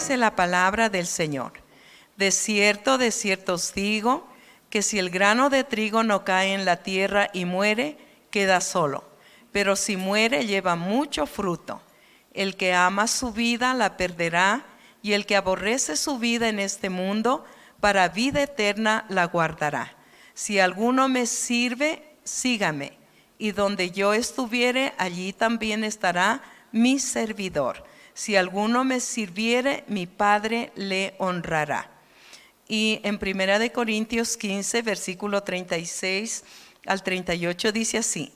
dice la palabra del Señor. De cierto os digo, que si el grano de trigo no cae en la tierra y muere, queda solo. Pero si muere, lleva mucho fruto. El que ama su vida la perderá, y el que aborrece su vida en este mundo, para vida eterna la guardará. Si alguno me sirve, sígame, y donde yo estuviere, allí también estará mi servidor. Si alguno me sirviere, mi Padre le honrará. Y en 1 Corintios 15, versículo 36 al 38 dice así: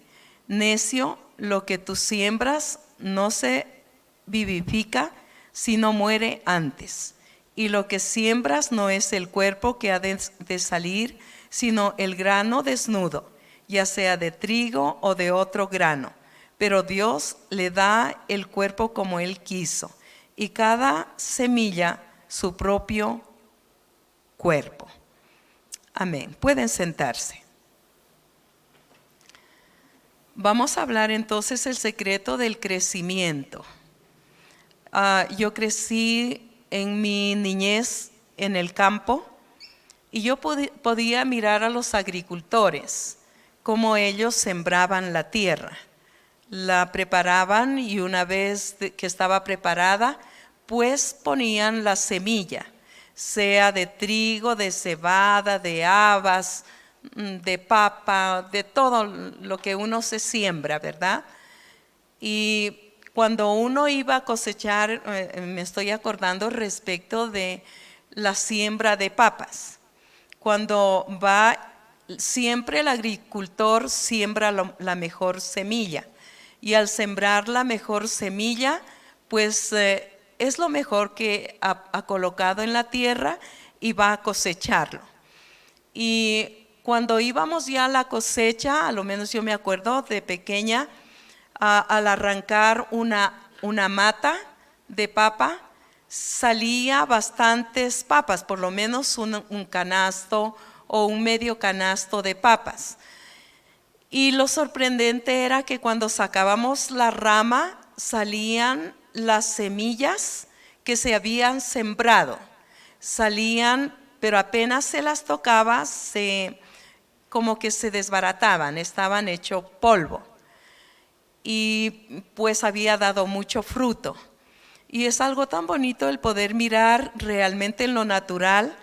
necio, lo que tú siembras no se vivifica, sino muere antes. Y lo que siembras no es el cuerpo que ha de salir, sino el grano desnudo, ya sea de trigo o de otro grano. Pero Dios le da el cuerpo como Él quiso, y cada semilla su propio cuerpo. Amén. Pueden sentarse. Vamos a hablar entonces el secreto del crecimiento. Yo crecí en mi niñez en el campo y yo podía mirar a los agricultores, cómo ellos sembraban la tierra. La preparaban y una vez que estaba preparada, pues ponían la semilla, sea de trigo, de cebada, de habas, de papa, de todo lo que uno se siembra, ¿verdad? Y cuando uno iba a cosechar, me estoy acordando respecto de la siembra de papas. Cuando siempre el agricultor siembra la mejor semilla. Y al sembrar la mejor semilla, pues es lo mejor que ha colocado en la tierra y va a cosecharlo. Y cuando íbamos ya a la cosecha, a lo menos yo me acuerdo de pequeña, al arrancar una mata de papa, salía bastantes papas, por lo menos un canasto o un medio canasto de papas. Y lo sorprendente era que cuando sacábamos la rama, salían las semillas que se habían sembrado. Salían, pero apenas se las tocaba, como que se desbarataban, estaban hecho polvo. Y pues había dado mucho fruto. Y es algo tan bonito el poder mirar realmente en lo natural,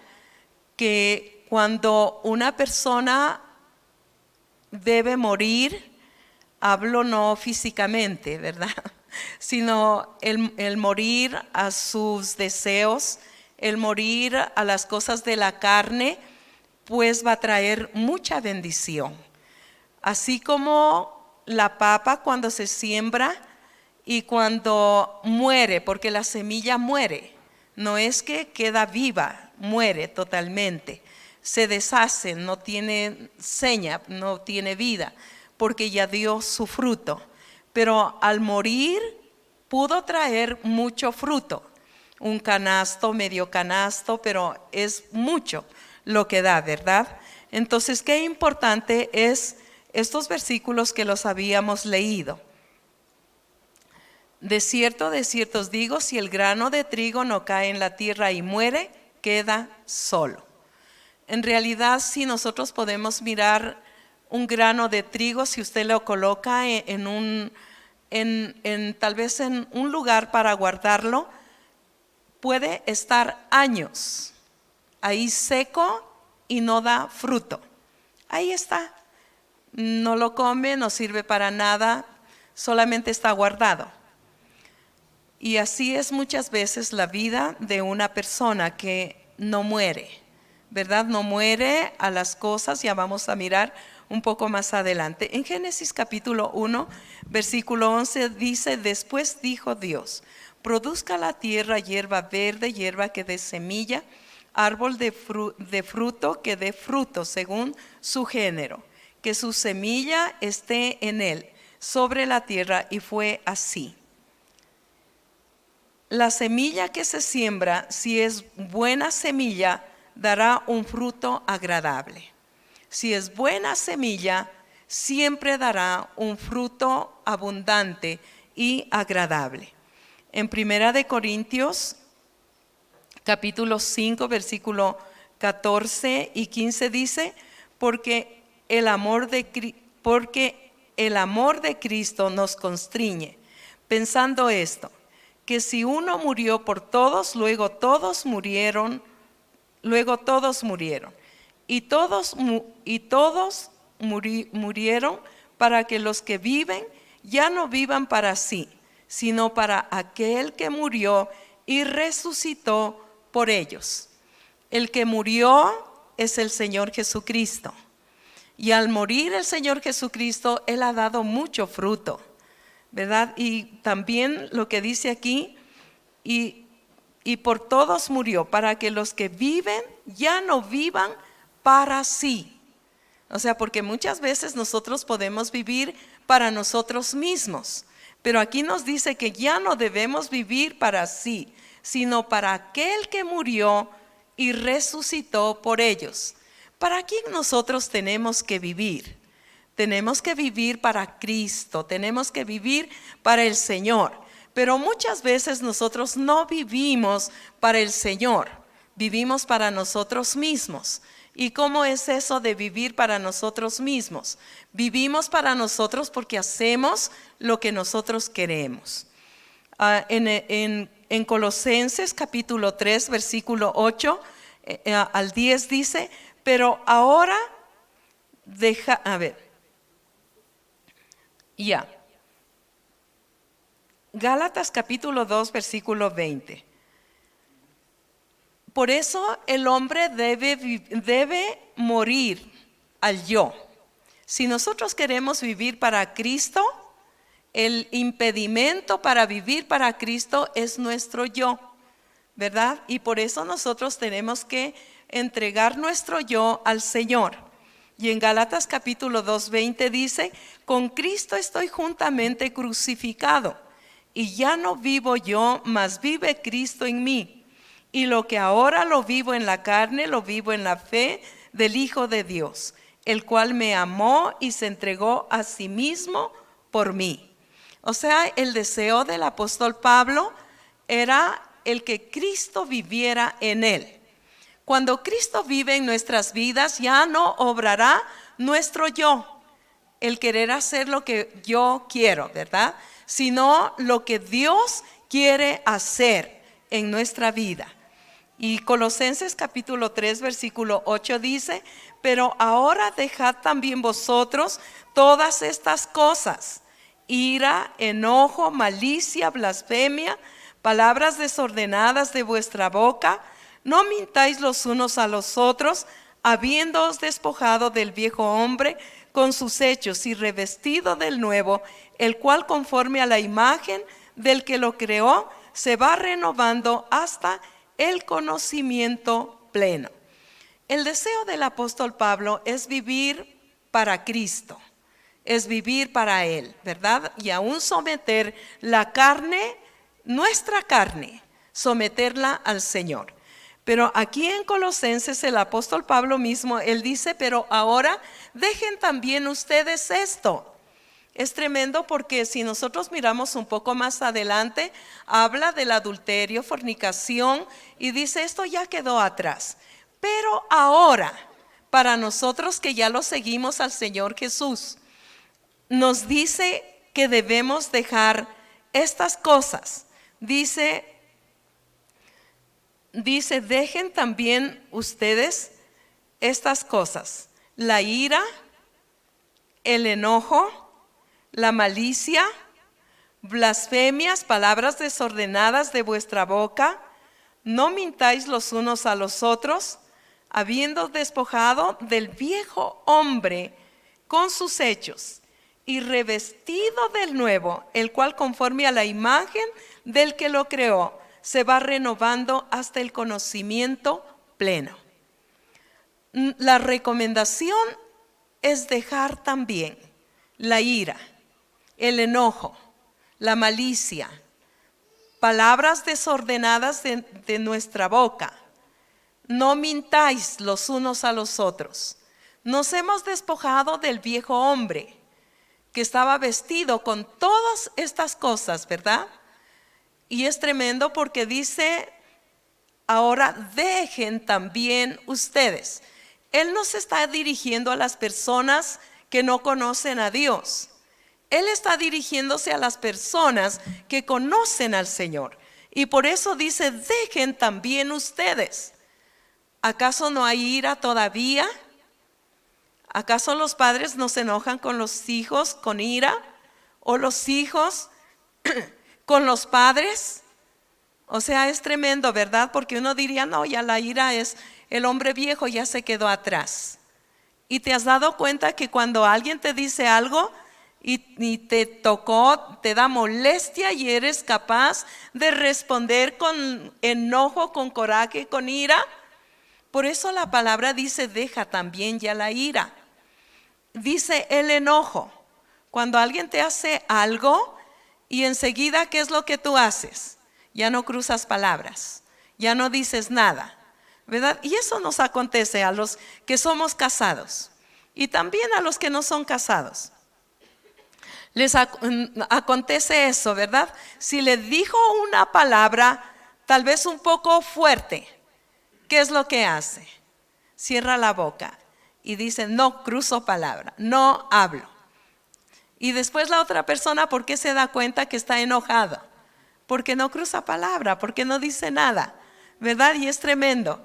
que cuando una persona debe morir, hablo no físicamente, ¿verdad? Sino el morir a sus deseos, el morir a las cosas de la carne, pues va a traer mucha bendición. Así como la papa cuando se siembra y cuando muere, porque la semilla muere, no es que queda viva, muere totalmente. Se deshace, no tiene seña, no tiene vida, porque ya dio su fruto. Pero al morir pudo traer mucho fruto, un canasto, medio canasto, pero es mucho lo que da, ¿verdad? Entonces, qué importante es estos versículos que los habíamos leído. De cierto os digo, si el grano de trigo no cae en la tierra y muere, queda solo. En realidad, si nosotros podemos mirar un grano de trigo, si usted lo coloca tal vez en un lugar para guardarlo, puede estar años ahí seco y no da fruto. Ahí está, no lo come, no sirve para nada, solamente está guardado. Y así es muchas veces la vida de una persona que no muere, ¿verdad? No muere a las cosas, ya vamos a mirar un poco más adelante. En Génesis capítulo 1, versículo 11 dice: después dijo Dios, produzca la tierra hierba verde, hierba que dé semilla, árbol de fruto que dé fruto según su género, que su semilla esté en él, sobre la tierra. Y fue así. La semilla que se siembra, si es buena semilla, dará un fruto agradable. Si es buena semilla, siempre dará un fruto abundante y agradable. En 1 Corintios capítulo 5, versículo 14 y 15 dice, porque el amor de Cristo nos constriñe, pensando esto, que si uno murió por todos, luego todos murieron, y todos murieron para que los que viven ya no vivan para sí, sino para aquel que murió y resucitó por ellos. El que murió es el Señor Jesucristo. Y al morir el Señor Jesucristo, Él ha dado mucho fruto, ¿verdad? Y también lo que dice aquí, y por todos murió, para que los que viven ya no vivan para sí. O sea, porque muchas veces nosotros podemos vivir para nosotros mismos, pero aquí nos dice que ya no debemos vivir para sí, sino para aquel que murió y resucitó por ellos. ¿Para quién nosotros tenemos que vivir? Tenemos que vivir para Cristo, tenemos que vivir para el Señor. Pero muchas veces nosotros no vivimos para el Señor, vivimos para nosotros mismos. ¿Y cómo es eso de vivir para nosotros mismos? Vivimos para nosotros porque hacemos lo que nosotros queremos. En Colosenses capítulo 3, versículo 8 al 10 dice, pero ahora Gálatas capítulo 2, versículo 20. Por eso el hombre debe morir al yo. Si nosotros queremos vivir para Cristo, el impedimento para vivir para Cristo es nuestro yo, ¿verdad? Y por eso nosotros tenemos que entregar nuestro yo al Señor. Y en Gálatas capítulo 2:20 dice, con Cristo estoy juntamente crucificado, y ya no vivo yo, mas vive Cristo en mí. Y lo que ahora lo vivo en la carne, lo vivo en la fe del Hijo de Dios, el cual me amó y se entregó a sí mismo por mí. O sea, el deseo del apóstol Pablo era el que Cristo viviera en él. Cuando Cristo vive en nuestras vidas, ya no obrará nuestro yo, el querer hacer lo que yo quiero, ¿verdad? Sino lo que Dios quiere hacer en nuestra vida. Y Colosenses capítulo 3, versículo 8 dice, pero ahora dejad también vosotros todas estas cosas, ira, enojo, malicia, blasfemia, palabras desordenadas de vuestra boca. No mintáis los unos a los otros, habiéndoos despojado del viejo hombre con sus hechos y revestido del nuevo, el cual conforme a la imagen del que lo creó, se va renovando hasta el conocimiento pleno. El deseo del apóstol Pablo es vivir para Cristo, es vivir para Él, ¿verdad? Y aún someter la carne, nuestra carne, someterla al Señor. Pero aquí en Colosenses el apóstol Pablo mismo, él dice, pero ahora dejen también ustedes esto. Es tremendo porque si nosotros miramos un poco más adelante, habla del adulterio, fornicación y dice esto ya quedó atrás. Pero ahora, para nosotros que ya lo seguimos al Señor Jesús, nos dice que debemos dejar estas cosas. Dice, dejen también ustedes estas cosas: la ira, el enojo, la malicia, blasfemias, palabras desordenadas de vuestra boca. No mintáis los unos a los otros, habiendo despojado del viejo hombre con sus hechos y revestido del nuevo, el cual conforme a la imagen del que lo creó, se va renovando hasta el conocimiento pleno. La recomendación es dejar también la ira, el enojo, la malicia, palabras desordenadas de nuestra boca. No mintáis los unos a los otros. Nos hemos despojado del viejo hombre que estaba vestido con todas estas cosas, ¿verdad? Y es tremendo porque dice, ahora dejen también ustedes. Él no se está dirigiendo a las personas que no conocen a Dios. Él está dirigiéndose a las personas que conocen al Señor. Y por eso dice, dejen también ustedes. ¿Acaso no hay ira todavía? ¿Acaso los padres no se enojan con los hijos con ira? ¿O los hijos con los padres? O sea, es tremendo, ¿verdad? Porque uno diría, no, ya la ira es, el hombre viejo ya se quedó atrás. ¿Y te has dado cuenta que cuando alguien te dice algo y te tocó, te da molestia y eres capaz de responder con enojo, con coraje, con ira? Por eso la palabra dice, deja también ya la ira. Dice el enojo. Cuando alguien te hace algo y enseguida, ¿qué es lo que tú haces? Ya no cruzas palabras, ya no dices nada, ¿verdad? Y eso nos acontece a los que somos casados y también a los que no son casados. Les acontece eso, ¿verdad? Si le dijo una palabra tal vez un poco fuerte, ¿qué es lo que hace? Cierra la boca y dice, no cruzo palabra, no hablo. Y después la otra persona, ¿por qué se da cuenta que está enojada? Porque no cruza palabra, porque no dice nada, ¿verdad? Y es tremendo.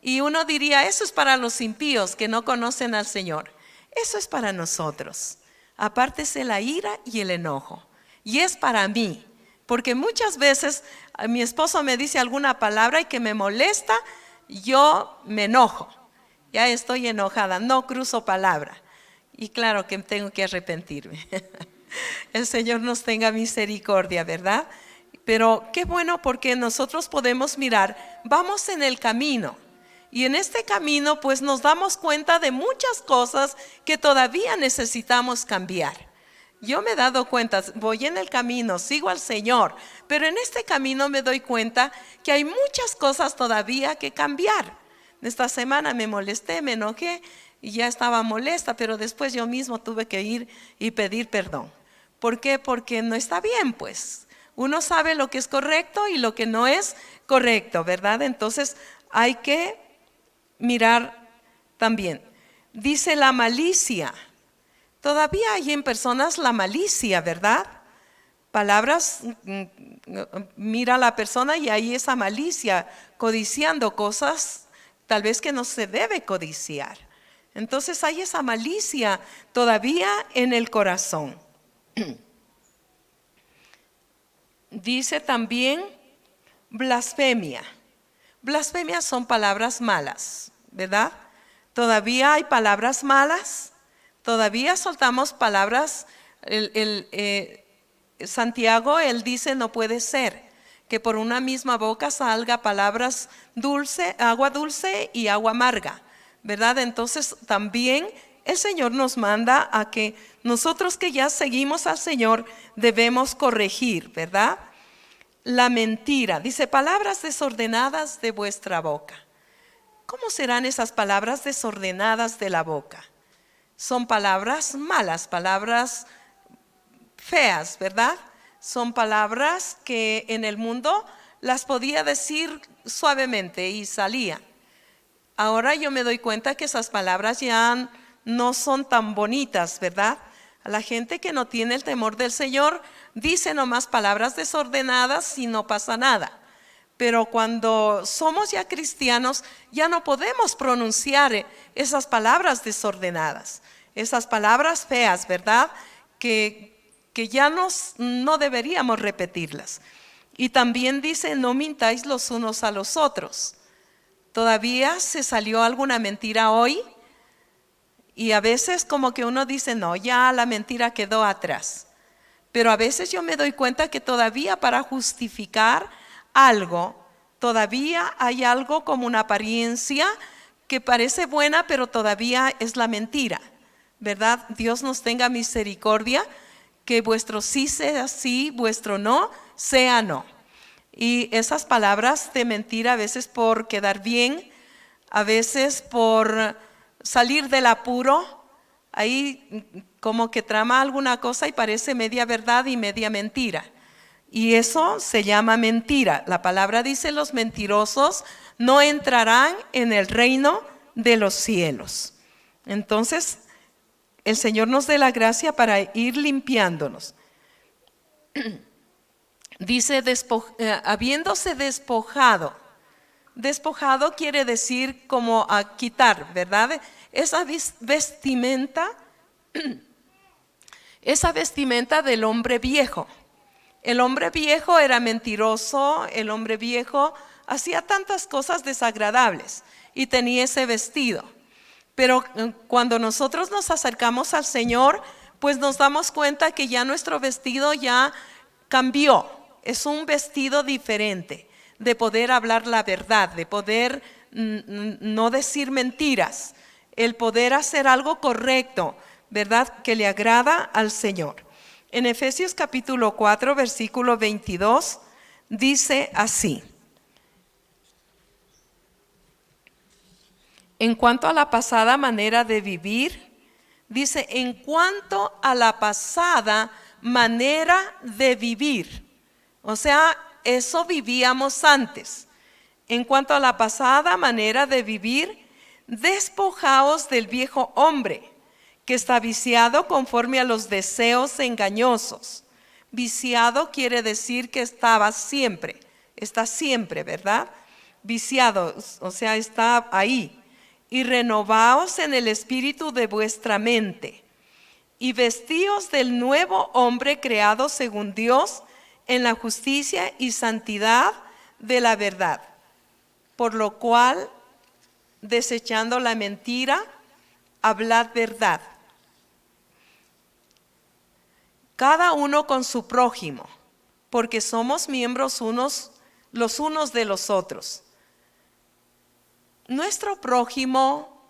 Y uno diría, eso es para los impíos que no conocen al Señor. Eso es para nosotros. Apártese la ira y el enojo. Y es para mí, porque muchas veces mi esposo me dice alguna palabra y que me molesta, yo me enojo. Ya estoy enojada, no cruzo palabra. Y claro que tengo que arrepentirme. El Señor nos tenga misericordia, ¿verdad? Pero qué bueno, porque nosotros podemos mirar, vamos en el camino. Y en este camino pues nos damos cuenta de muchas cosas que todavía necesitamos cambiar. Yo me he dado cuenta, voy en el camino, sigo al Señor, pero en este camino me doy cuenta que hay muchas cosas todavía que cambiar. Esta semana me molesté, me enojé y ya estaba molesta, pero después yo mismo tuve que ir y pedir perdón. ¿Por qué? Porque no está bien, pues. Uno sabe lo que es correcto y lo que no es correcto, ¿verdad? Entonces hay que mirar también. Dice la malicia. Todavía hay en personas la malicia, ¿verdad? Palabras, mira a la persona y hay esa malicia, codiciando cosas tal vez que no se debe codiciar. Entonces hay esa malicia todavía en el corazón. Dice también blasfemia. Blasfemia son palabras malas, ¿verdad? Todavía hay palabras malas, todavía soltamos palabras. Santiago, él dice, no puede ser que por una misma boca salga palabras dulce, agua dulce y agua amarga, ¿verdad? Entonces también el Señor nos manda a que nosotros que ya seguimos al Señor debemos corregir, ¿verdad? La mentira, dice, palabras desordenadas de vuestra boca. ¿Cómo serán esas palabras desordenadas de la boca? Son palabras malas, palabras feas, ¿verdad? Son palabras que en el mundo las podía decir suavemente y salían. Ahora yo me doy cuenta que esas palabras ya no son tan bonitas, ¿verdad? A la gente que no tiene el temor del Señor dice nomás palabras desordenadas y no pasa nada. Pero cuando somos ya cristianos ya no podemos pronunciar esas palabras desordenadas, esas palabras feas, ¿verdad? Que ya no deberíamos repetirlas. Y también dice, no mintáis los unos a los otros. ¿Todavía se salió alguna mentira hoy? Y a veces como que uno dice, no, ya la mentira quedó atrás. Pero a veces yo me doy cuenta que todavía para justificar algo, todavía hay algo como una apariencia que parece buena, pero todavía es la mentira, ¿verdad? Dios nos tenga misericordia, que vuestro sí sea sí, vuestro no sea no. Y esas palabras de mentira, a veces por quedar bien, a veces por salir del apuro, ahí como que trama alguna cosa y parece media verdad y media mentira. Y eso se llama mentira. La palabra dice: los mentirosos no entrarán en el reino de los cielos. Entonces, el Señor nos dé la gracia para ir limpiándonos. Dice, habiéndose despojado. Despojado quiere decir como a quitar, ¿verdad? Esa vestimenta del hombre viejo. El hombre viejo era mentiroso, el hombre viejo hacía tantas cosas desagradables y tenía ese vestido. Pero cuando nosotros nos acercamos al Señor, pues nos damos cuenta que ya nuestro vestido ya cambió. Es un vestido diferente, de poder hablar la verdad, de poder no decir mentiras, el poder hacer algo correcto, ¿verdad? Que le agrada al Señor. En Efesios capítulo 4, versículo 22, dice así: en cuanto a la pasada manera de vivir, dice, en cuanto a la pasada manera de vivir, o sea, eso vivíamos antes. En cuanto a la pasada manera de vivir, despojaos del viejo hombre, que está viciado conforme a los deseos engañosos. Viciado quiere decir que está siempre, ¿verdad? Viciado, o sea, está ahí. Y renovaos en el espíritu de vuestra mente, y vestíos del nuevo hombre creado según Dios, en la justicia y santidad de la verdad. Por lo cual, desechando la mentira, hablad verdad, cada uno con su prójimo, porque somos miembros los unos de los otros. Nuestro prójimo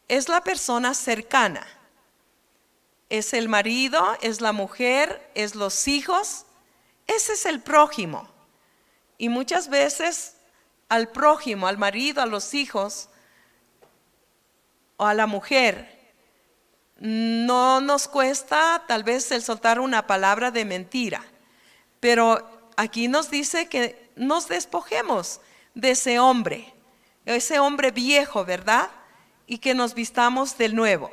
es la persona cercana. Es el marido, es la mujer, es los hijos. Ese es el prójimo. Y muchas veces al prójimo, al marido, a los hijos o a la mujer, no nos cuesta tal vez el soltar una palabra de mentira. Pero aquí nos dice que nos despojemos de ese hombre viejo, ¿verdad? Y que nos vistamos del nuevo.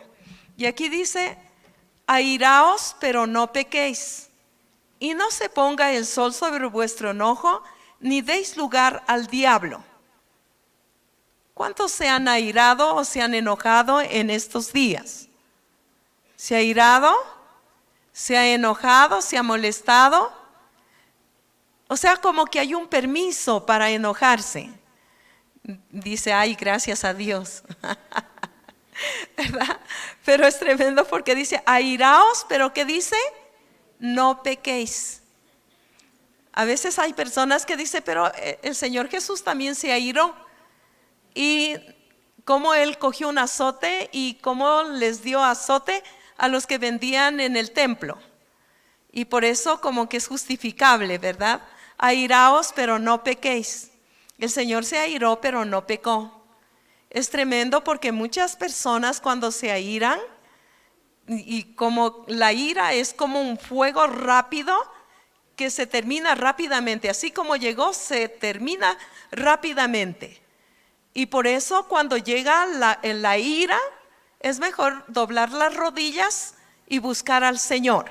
Y aquí dice: airaos, pero no pequéis, y no se ponga el sol sobre vuestro enojo, ni deis lugar al diablo. ¿Cuántos se han airado o se han enojado en estos días? ¿Se ha airado? ¿Se ha enojado? ¿Se ha molestado? O sea, como que hay un permiso para enojarse. Dice: ay, gracias a Dios. ¿Verdad? Pero es tremendo porque dice: airaos, pero ¿qué dice? No pequéis. A veces hay personas que dicen: pero el Señor Jesús también se airó. Y cómo Él cogió un azote y cómo les dio azote a los que vendían en el templo. Y por eso como que es justificable, ¿verdad? Airaos, pero no pequéis. El Señor se airó, pero no pecó. Es tremendo porque muchas personas cuando se airan, y como la ira es como un fuego rápido que se termina rápidamente, así como llegó, se termina rápidamente. Y por eso cuando llega la ira, es mejor doblar las rodillas y buscar al Señor.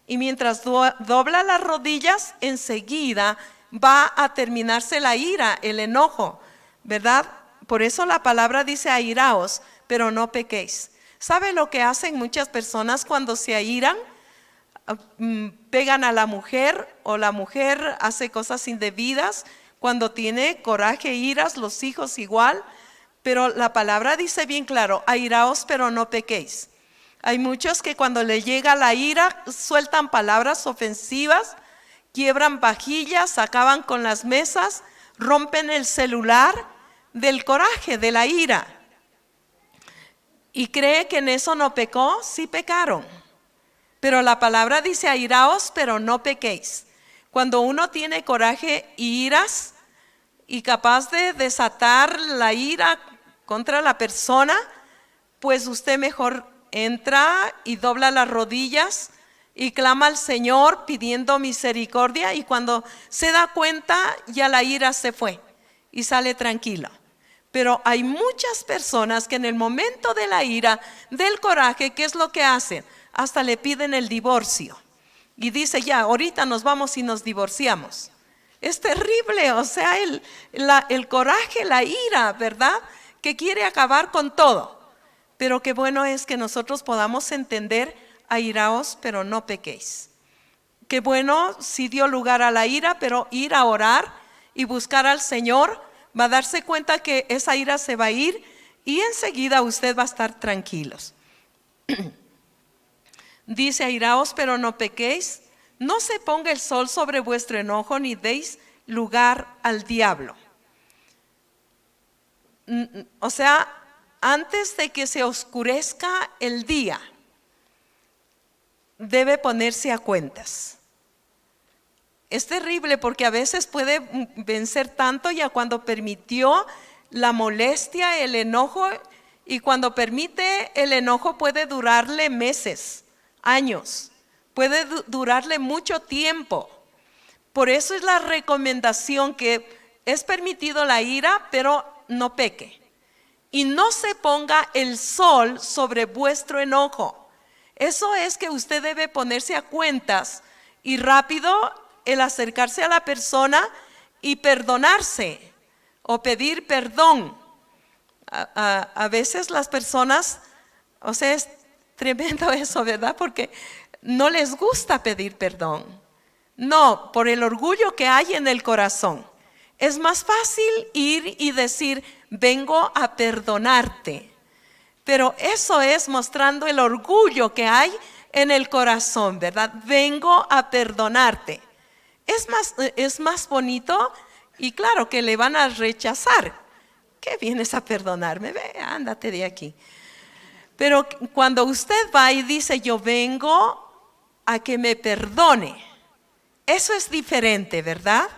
Y mientras dobla las rodillas, enseguida va a terminarse la ira, el enojo, ¿verdad? Por eso la palabra dice: airaos, pero no pequéis. ¿Sabe lo que hacen muchas personas cuando se airan? Pegan a la mujer, o la mujer hace cosas indebidas. Cuando tiene coraje e iras, los hijos igual. Pero la palabra dice bien claro: airaos, pero no pequéis. Hay muchos que cuando le llega la ira sueltan palabras ofensivas, quiebran vajillas, acaban con las mesas, rompen el celular del coraje, de la ira. ¿Y cree que en eso no pecó? Sí pecaron. Pero la palabra dice: airaos, pero no pequéis. Cuando uno tiene coraje y iras y capaz de desatar la ira contra la persona, pues usted mejor entra y dobla las rodillas y clama al Señor pidiendo misericordia, y cuando se da cuenta ya la ira se fue y sale tranquilo. Pero hay muchas personas que en el momento de la ira, del coraje, ¿qué es lo que hacen? Hasta le piden el divorcio y dice: ya, ahorita nos vamos y nos divorciamos. Es terrible, o sea, el coraje, la ira, ¿verdad? Que quiere acabar con todo. Pero qué bueno es que nosotros podamos entender: airaos, pero no pequéis. Qué bueno si dio lugar a la ira, pero ir a orar y buscar al Señor, va a darse cuenta que esa ira se va a ir y enseguida usted va a estar tranquilos. Dice: airaos, pero no pequéis. No se ponga el sol sobre vuestro enojo, ni deis lugar al diablo. O sea, antes de que se oscurezca el día, debe ponerse a cuentas. Es terrible porque a veces puede vencer tanto ya cuando permitió la molestia, el enojo, y cuando permite el enojo puede durarle meses, años, puede durarle mucho tiempo. Por eso es la recomendación que es permitido la ira, pero no peque. Y no se ponga el sol sobre vuestro enojo. Eso es que usted debe ponerse a cuentas y rápido el acercarse a la persona y perdonarse o pedir perdón. A veces las personas, o sea, es tremendo eso, ¿verdad? Porque no les gusta pedir perdón. No, por el orgullo que hay en el corazón. Es más fácil ir y decir: vengo a perdonarte. Pero eso es mostrando el orgullo que hay en el corazón, ¿verdad? Vengo a perdonarte. Es más bonito, y claro que le van a rechazar. ¿Qué vienes a perdonarme? Ve, ándate de aquí. Pero cuando usted va y dice: yo vengo a que me perdone, eso es diferente, ¿verdad?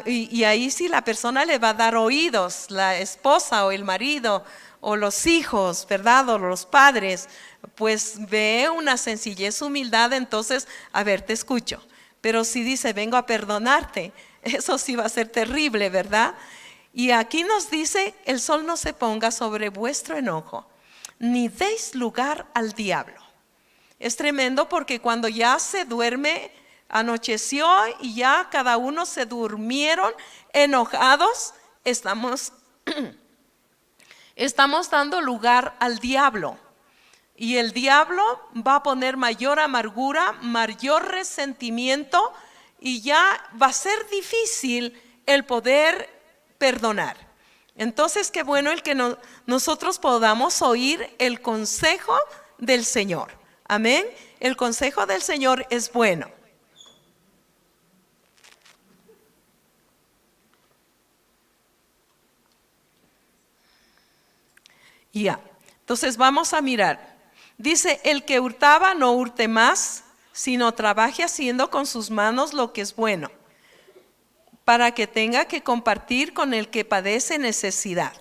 Y ahí sí la persona le va a dar oídos, la esposa o el marido o los hijos, ¿verdad? O los padres, pues ve una sencillez, humildad, entonces, a ver, te escucho. Pero si dice: vengo a perdonarte, eso sí va a ser terrible, ¿verdad? Y aquí nos dice: el sol no se ponga sobre vuestro enojo, ni deis lugar al diablo. Es tremendo porque cuando ya se duerme, anocheció y ya cada uno se durmieron enojados, estamos dando lugar al diablo. Y el diablo va a poner mayor amargura, mayor resentimiento, y ya va a ser difícil el poder perdonar. Entonces, qué bueno el que nosotros podamos oír el consejo del Señor. Amén. El consejo del Señor es bueno. Ya, entonces vamos a mirar. Dice: el que hurtaba no hurte más, sino trabaje haciendo con sus manos lo que es bueno, para que tenga que compartir con el que padece necesidad.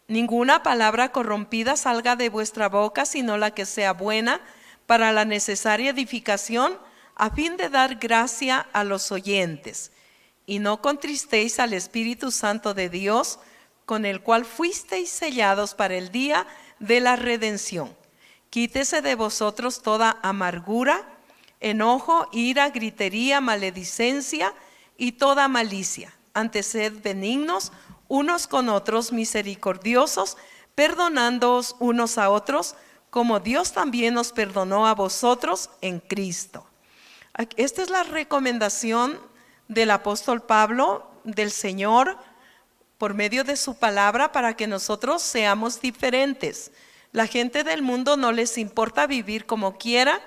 Ninguna palabra corrompida salga de vuestra boca, sino la que sea buena para la necesaria edificación, a fin de dar gracia a los oyentes. Y no contristéis al Espíritu Santo de Dios, con el cual fuisteis sellados para el día de la redención. Quítese de vosotros toda amargura, enojo, ira, gritería, maledicencia y toda malicia. Antes sed benignos unos con otros, misericordiosos, perdonándoos unos a otros, como Dios también os perdonó a vosotros en Cristo. Esta es la recomendación del apóstol Pablo, del Señor, por medio de su palabra, para que nosotros seamos diferentes. La gente del mundo no les importa vivir como quiera,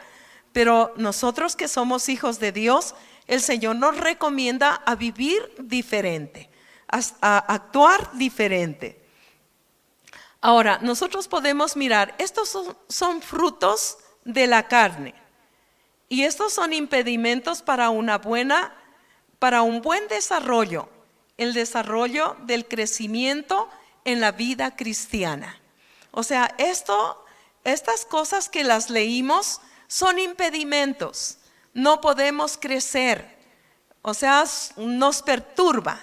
pero nosotros que somos hijos de Dios, el Señor nos recomienda a vivir diferente, a actuar diferente. Ahora, nosotros podemos mirar, estos son frutos de la carne, y estos son impedimentos para un buen desarrollo, el desarrollo del crecimiento en la vida cristiana. O sea, estas cosas que las leímos son impedimentos. No podemos crecer, o sea, nos perturba,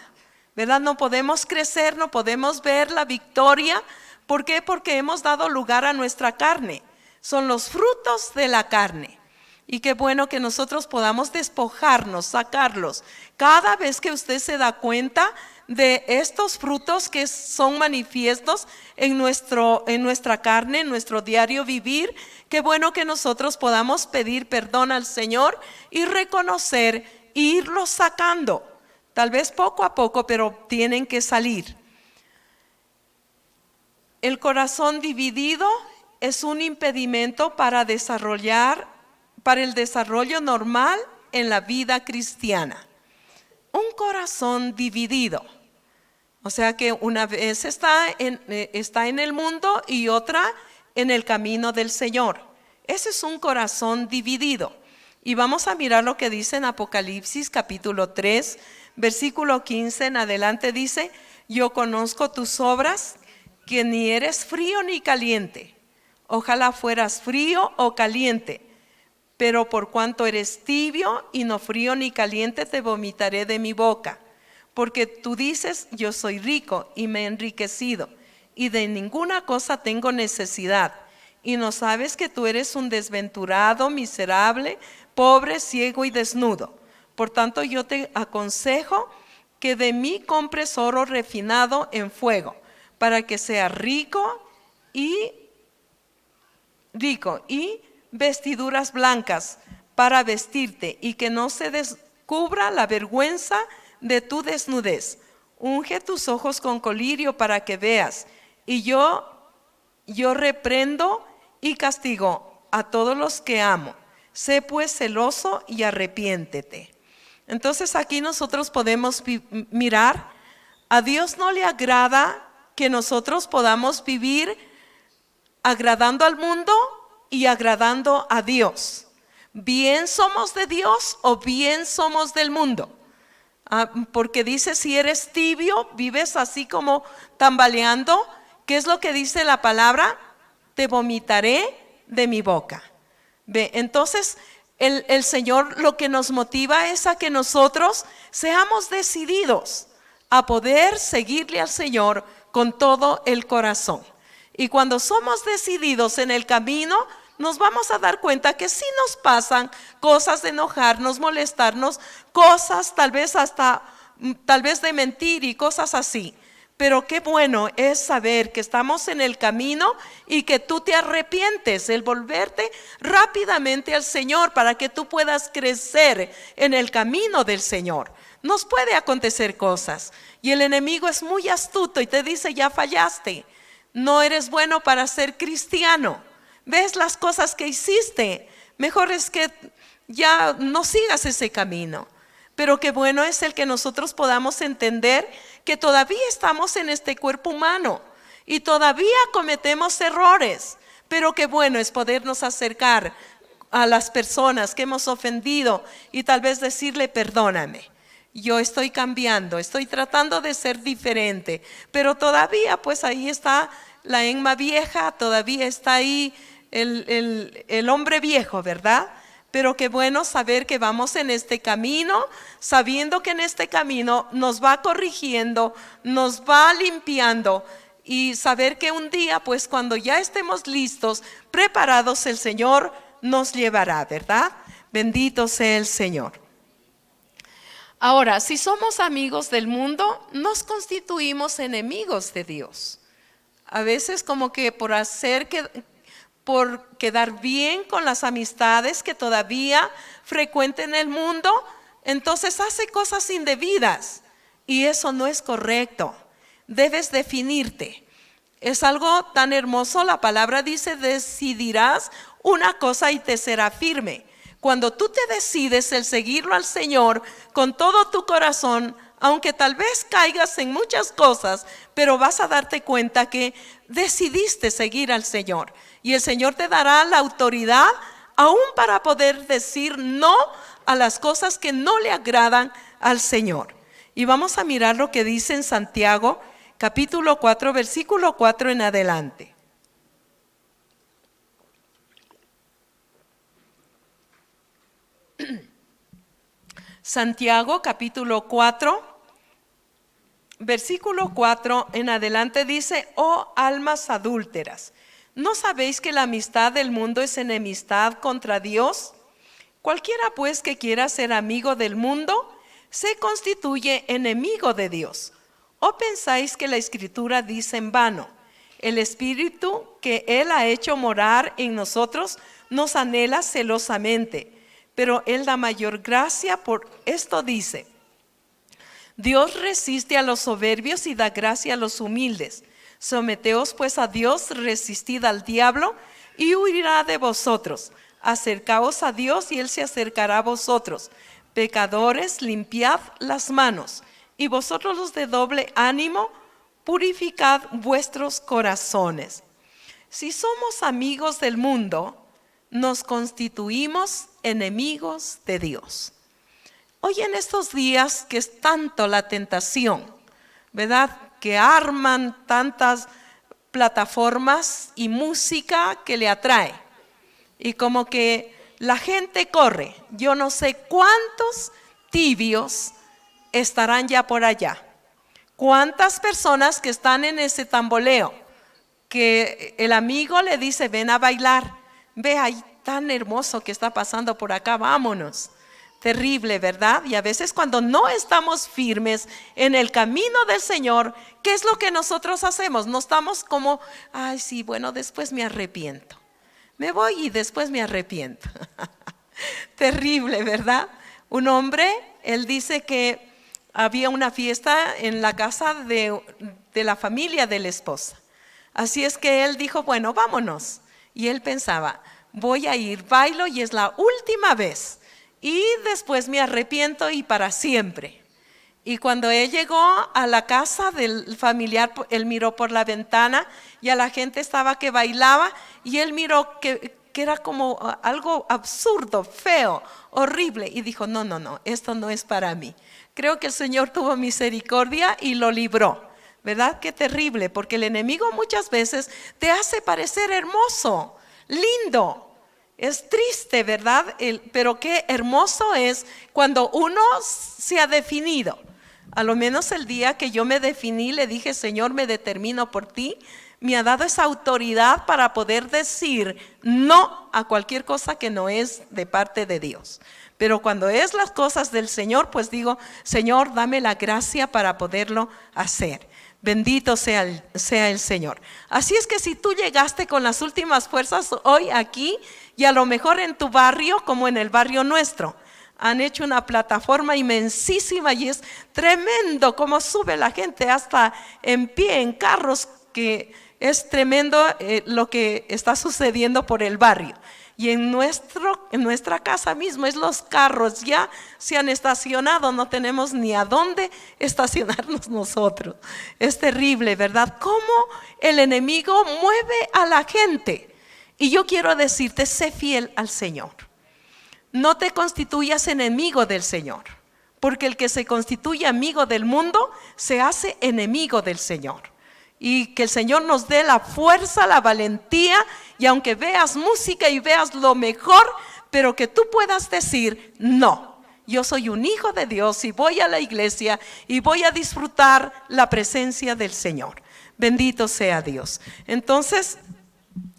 ¿verdad? No podemos crecer, no podemos ver la victoria. ¿Por qué? Porque hemos dado lugar a nuestra carne. Son los frutos de la carne. Y qué bueno que nosotros podamos despojarnos, sacarlos. Cada vez que usted se da cuenta de estos frutos que son manifiestos en nuestra carne, en nuestro diario vivir, qué bueno que nosotros podamos pedir perdón al Señor y reconocer e irlos sacando. Tal vez poco a poco, pero tienen que salir. El corazón dividido es un impedimento para el desarrollo normal en la vida cristiana. Un corazón dividido, o sea que una vez está en el mundo y otra en el camino del Señor. Ese es un corazón dividido. Y vamos a mirar lo que dice en Apocalipsis capítulo 3, versículo 15 en adelante. Dice: yo conozco tus obras, que ni eres frío ni caliente. Ojalá fueras frío o caliente. Pero por cuanto eres tibio y no frío ni caliente, te vomitaré de mi boca. Porque tú dices: yo soy rico y me he enriquecido, y de ninguna cosa tengo necesidad. Y no sabes que tú eres un desventurado, miserable, pobre, ciego y desnudo. Por tanto, yo te aconsejo que de mí compres oro refinado en fuego, para que seas rico y vestiduras blancas para vestirte, y que no se descubra la vergüenza de tu desnudez. Unge tus ojos con colirio para que veas. Y yo reprendo y castigo a todos los que amo. Sé pues celoso y arrepiéntete. Entonces aquí nosotros podemos mirar, a Dios no le agrada que nosotros podamos vivir agradando al mundo y agradando a Dios. Bien somos de Dios o bien somos del mundo. Porque dice: si eres tibio, vives así como tambaleando. ¿Qué es lo que dice la palabra? Te vomitaré de mi boca. Ve, entonces el Señor lo que nos motiva es a que nosotros seamos decididos a poder seguirle al Señor con todo el corazón. Y cuando somos decididos en el camino, nos vamos a dar cuenta que sí nos pasan cosas de enojarnos, molestarnos, cosas tal vez de mentir y cosas así. Pero qué bueno es saber que estamos en el camino y que tú te arrepientes, el volverte rápidamente al Señor para que tú puedas crecer en el camino del Señor. Nos puede acontecer cosas y el enemigo es muy astuto y te dice: ya fallaste, no eres bueno para ser cristiano. Ves las cosas que hiciste, mejor es que ya no sigas ese camino. Pero qué bueno es el que nosotros podamos entender que todavía estamos en este cuerpo humano y todavía cometemos errores. Pero qué bueno es podernos acercar a las personas que hemos ofendido y tal vez decirle: perdóname, yo estoy cambiando, estoy tratando de ser diferente. Pero todavía pues ahí está la Emma vieja, todavía está ahí el hombre viejo, ¿verdad? Pero qué bueno saber que vamos en este camino, sabiendo que en este camino nos va corrigiendo, nos va limpiando, y saber que un día, pues cuando ya estemos listos, preparados, el Señor nos llevará, ¿verdad? Bendito sea el Señor. Ahora, si somos amigos del mundo, nos constituimos enemigos de Dios. A veces como que por quedar bien con las amistades que todavía frecuenten el mundo, entonces hace cosas indebidas, y eso no es correcto. Debes definirte. Es algo tan hermoso, la palabra dice: decidirás una cosa y te será firme. Cuando tú te decides el seguirlo al Señor con todo tu corazón, aunque tal vez caigas en muchas cosas, pero vas a darte cuenta que decidiste seguir al Señor. Y el Señor te dará la autoridad aún para poder decir no a las cosas que no le agradan al Señor. Y vamos a mirar lo que dice en Santiago capítulo 4, versículo 4 en adelante. Santiago capítulo 4, versículo 4 en adelante dice: oh almas adúlteras, ¿no sabéis que la amistad del mundo es enemistad contra Dios? Cualquiera pues que quiera ser amigo del mundo se constituye enemigo de Dios. ¿O pensáis que la Escritura dice en vano: el Espíritu que Él ha hecho morar en nosotros nos anhela celosamente? Pero Él da mayor gracia, por esto dice: Dios resiste a los soberbios y da gracia a los humildes. Someteos pues a Dios, resistid al diablo y huirá de vosotros. Acercaos a Dios y Él se acercará a vosotros. Pecadores, limpiad las manos. Y vosotros los de doble ánimo, purificad vuestros corazones. Si somos amigos del mundo, nos constituimos enemigos de Dios. Hoy en estos días que es tanto la tentación, ¿verdad? Que arman tantas plataformas y música que le atrae. Y como que la gente corre. Yo no sé cuántos tibios estarán ya por allá. Cuántas personas que están en ese tamboleo, que el amigo le dice: ven a bailar, ve ahí tan hermoso que está pasando por acá, vámonos. Terrible, ¿verdad? Y a veces cuando no estamos firmes en el camino del Señor, ¿qué es lo que nosotros hacemos? No estamos como: ay, sí, bueno, después me arrepiento. Me voy y después me arrepiento. Terrible, ¿verdad? Un hombre, él dice que había una fiesta en la casa de la familia de la esposa. Así es que él dijo: bueno, vámonos. Y él pensaba: voy a ir, bailo y es la última vez. Y después me arrepiento y para siempre. Y cuando él llegó a la casa del familiar, él miró por la ventana y a la gente estaba que bailaba, y él miró que era como algo absurdo, feo, horrible, y dijo: no, no, no, esto no es para mí. Creo que el Señor tuvo misericordia y lo libró, ¿verdad? Qué terrible, porque el enemigo muchas veces te hace parecer hermoso, lindo. Es triste, ¿verdad? Pero qué hermoso es cuando uno se ha definido. A lo menos el día que yo me definí, le dije: Señor, me determino por ti. Me ha dado esa autoridad para poder decir no a cualquier cosa que no es de parte de Dios. Pero cuando es las cosas del Señor, pues digo: Señor, dame la gracia para poderlo hacer. Bendito sea el Señor. Así es que si tú llegaste con las últimas fuerzas hoy aquí, y a lo mejor en tu barrio, como en el barrio nuestro, han hecho una plataforma inmensísima y es tremendo cómo sube la gente hasta en pie, en carros, que es tremendo lo que está sucediendo por el barrio. Y en nuestra casa mismo es los carros ya se han estacionado, no tenemos ni a dónde estacionarnos nosotros. Es terrible, ¿verdad? Cómo el enemigo mueve a la gente. Y yo quiero decirte: sé fiel al Señor. No te constituyas enemigo del Señor, porque el que se constituye amigo del mundo se hace enemigo del Señor. Y que el Señor nos dé la fuerza, la valentía, y aunque veas música y veas lo mejor, pero que tú puedas decir: no, yo soy un hijo de Dios y voy a la iglesia y voy a disfrutar la presencia del Señor. Bendito sea Dios. Entonces,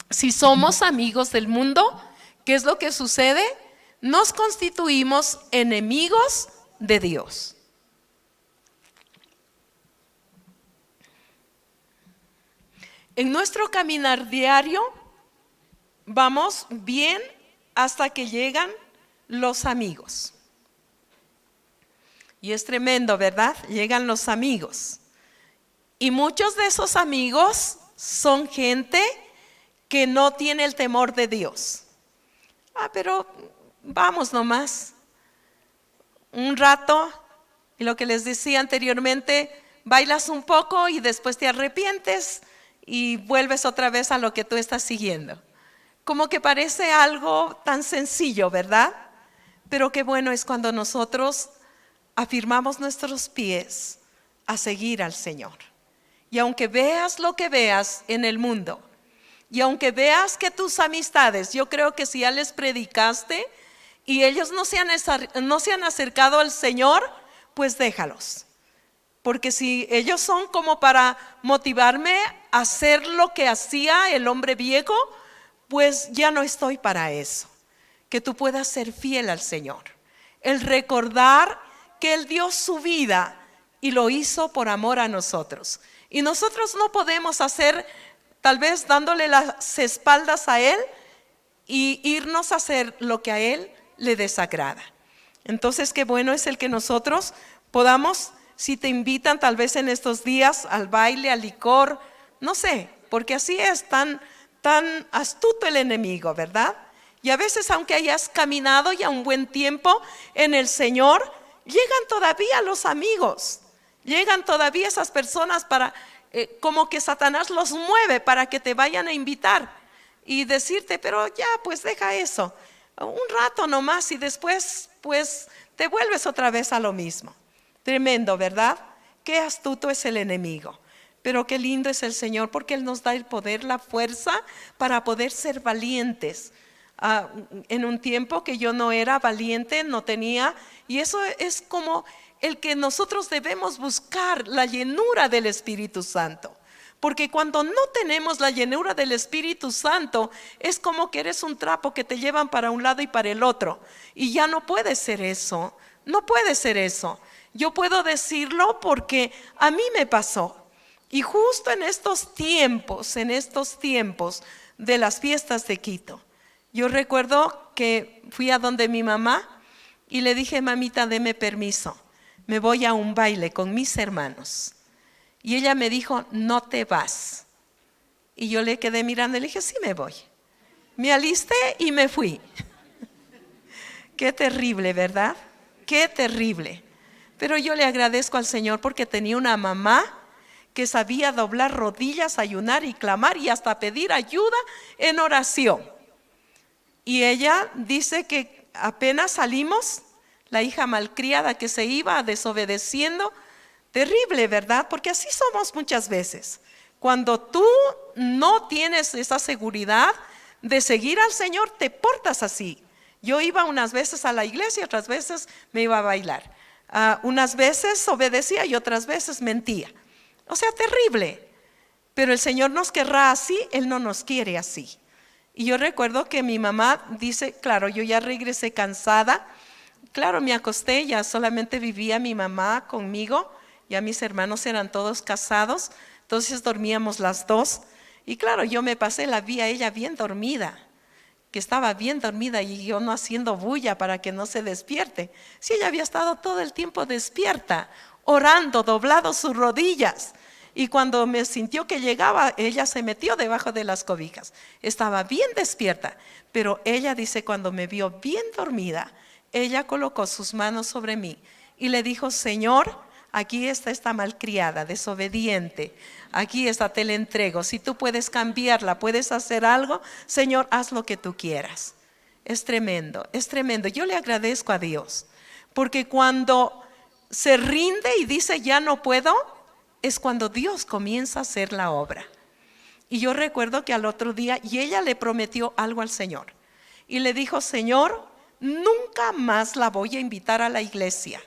si somos amigos del mundo, ¿qué es lo que sucede? Nos constituimos enemigos de Dios. En nuestro caminar diario vamos bien hasta que llegan los amigos. Y es tremendo, ¿verdad? Llegan los amigos. Y muchos de esos amigos son gente que no tiene el temor de Dios. Pero vamos nomás un rato, y lo que les decía anteriormente, bailas un poco y después te arrepientes y vuelves otra vez a lo que tú estás siguiendo. Como que parece algo tan sencillo, ¿verdad? Pero qué bueno es cuando nosotros afirmamos nuestros pies a seguir al Señor. Y aunque veas lo que veas en el mundo, y aunque veas que tus amistades, yo creo que si ya les predicaste y ellos no se han acercado al Señor, pues déjalos. Porque si ellos son como para motivarme a hacer lo que hacía el hombre viejo, pues ya no estoy para eso. Que tú puedas ser fiel al Señor. El recordar que Él dio su vida y lo hizo por amor a nosotros. Y nosotros no podemos hacer, tal vez dándole las espaldas a Él y irnos a hacer lo que a Él le desagrada. Entonces qué bueno es el que nosotros podamos, si te invitan tal vez en estos días al baile, al licor, no sé, porque así es tan astuto el enemigo, ¿verdad? Y a veces, aunque hayas caminado ya un buen tiempo en el Señor, llegan todavía los amigos, llegan todavía esas personas para, como que Satanás los mueve para que te vayan a invitar y decirte, pero ya, pues deja eso, un rato nomás y después, pues te vuelves otra vez a lo mismo. Tremendo, ¿verdad? Qué astuto es el enemigo. Pero qué lindo es el Señor, porque Él nos da el poder, la fuerza para poder ser valientes. En un tiempo que yo no era valiente, no tenía, y eso es como el que nosotros debemos buscar, la llenura del Espíritu Santo. Porque cuando no tenemos la llenura del Espíritu Santo, es como que eres un trapo que te llevan para un lado y para el otro. Y ya no puede ser eso, no puede ser eso. Yo puedo decirlo porque a mí me pasó. Y justo en estos tiempos de las fiestas de Quito, yo recuerdo que fui a donde mi mamá y le dije, mamita, deme permiso, me voy a un baile con mis hermanos. Y ella me dijo, no te vas. Y yo le quedé mirando y le dije, sí me voy. Me alisté y me fui. Qué terrible, ¿verdad? Qué terrible. Pero yo le agradezco al Señor porque tenía una mamá que sabía doblar rodillas, ayunar y clamar y hasta pedir ayuda en oración. Y ella dice que apenas salimos, la hija malcriada que se iba desobedeciendo, terrible, ¿verdad? Porque así somos muchas veces. Cuando tú no tienes esa seguridad de seguir al Señor, te portas así. Yo iba unas veces a la iglesia, otras veces me iba a bailar. Unas veces obedecía y otras veces mentía. O sea, terrible. Pero el Señor nos querrá así, Él no nos quiere así. Y yo recuerdo que mi mamá dice, claro, yo ya regresé cansada. Claro, me acosté, ya solamente vivía mi mamá conmigo. Ya mis hermanos eran todos casados, entonces dormíamos las dos. Y claro, yo me pasé, la vi a ella bien dormida, que estaba bien dormida y yo no haciendo bulla para que no se despierte. Si ella había estado todo el tiempo despierta, orando, doblado sus rodillas. Y cuando me sintió que llegaba, ella se metió debajo de las cobijas. Estaba bien despierta, pero ella dice, cuando me vio bien dormida, ella colocó sus manos sobre mí y le dijo, Señor, aquí está esta malcriada, desobediente. Aquí está, te la entrego. Si tú puedes cambiarla, puedes hacer algo, Señor, haz lo que tú quieras. Es tremendo, es tremendo. Yo le agradezco a Dios, porque cuando se rinde y dice ya no puedo, es cuando Dios comienza a hacer la obra. Y yo recuerdo que al otro día, y ella le prometió algo al Señor. Y le dijo, Señor, nunca más la voy a invitar a la iglesia.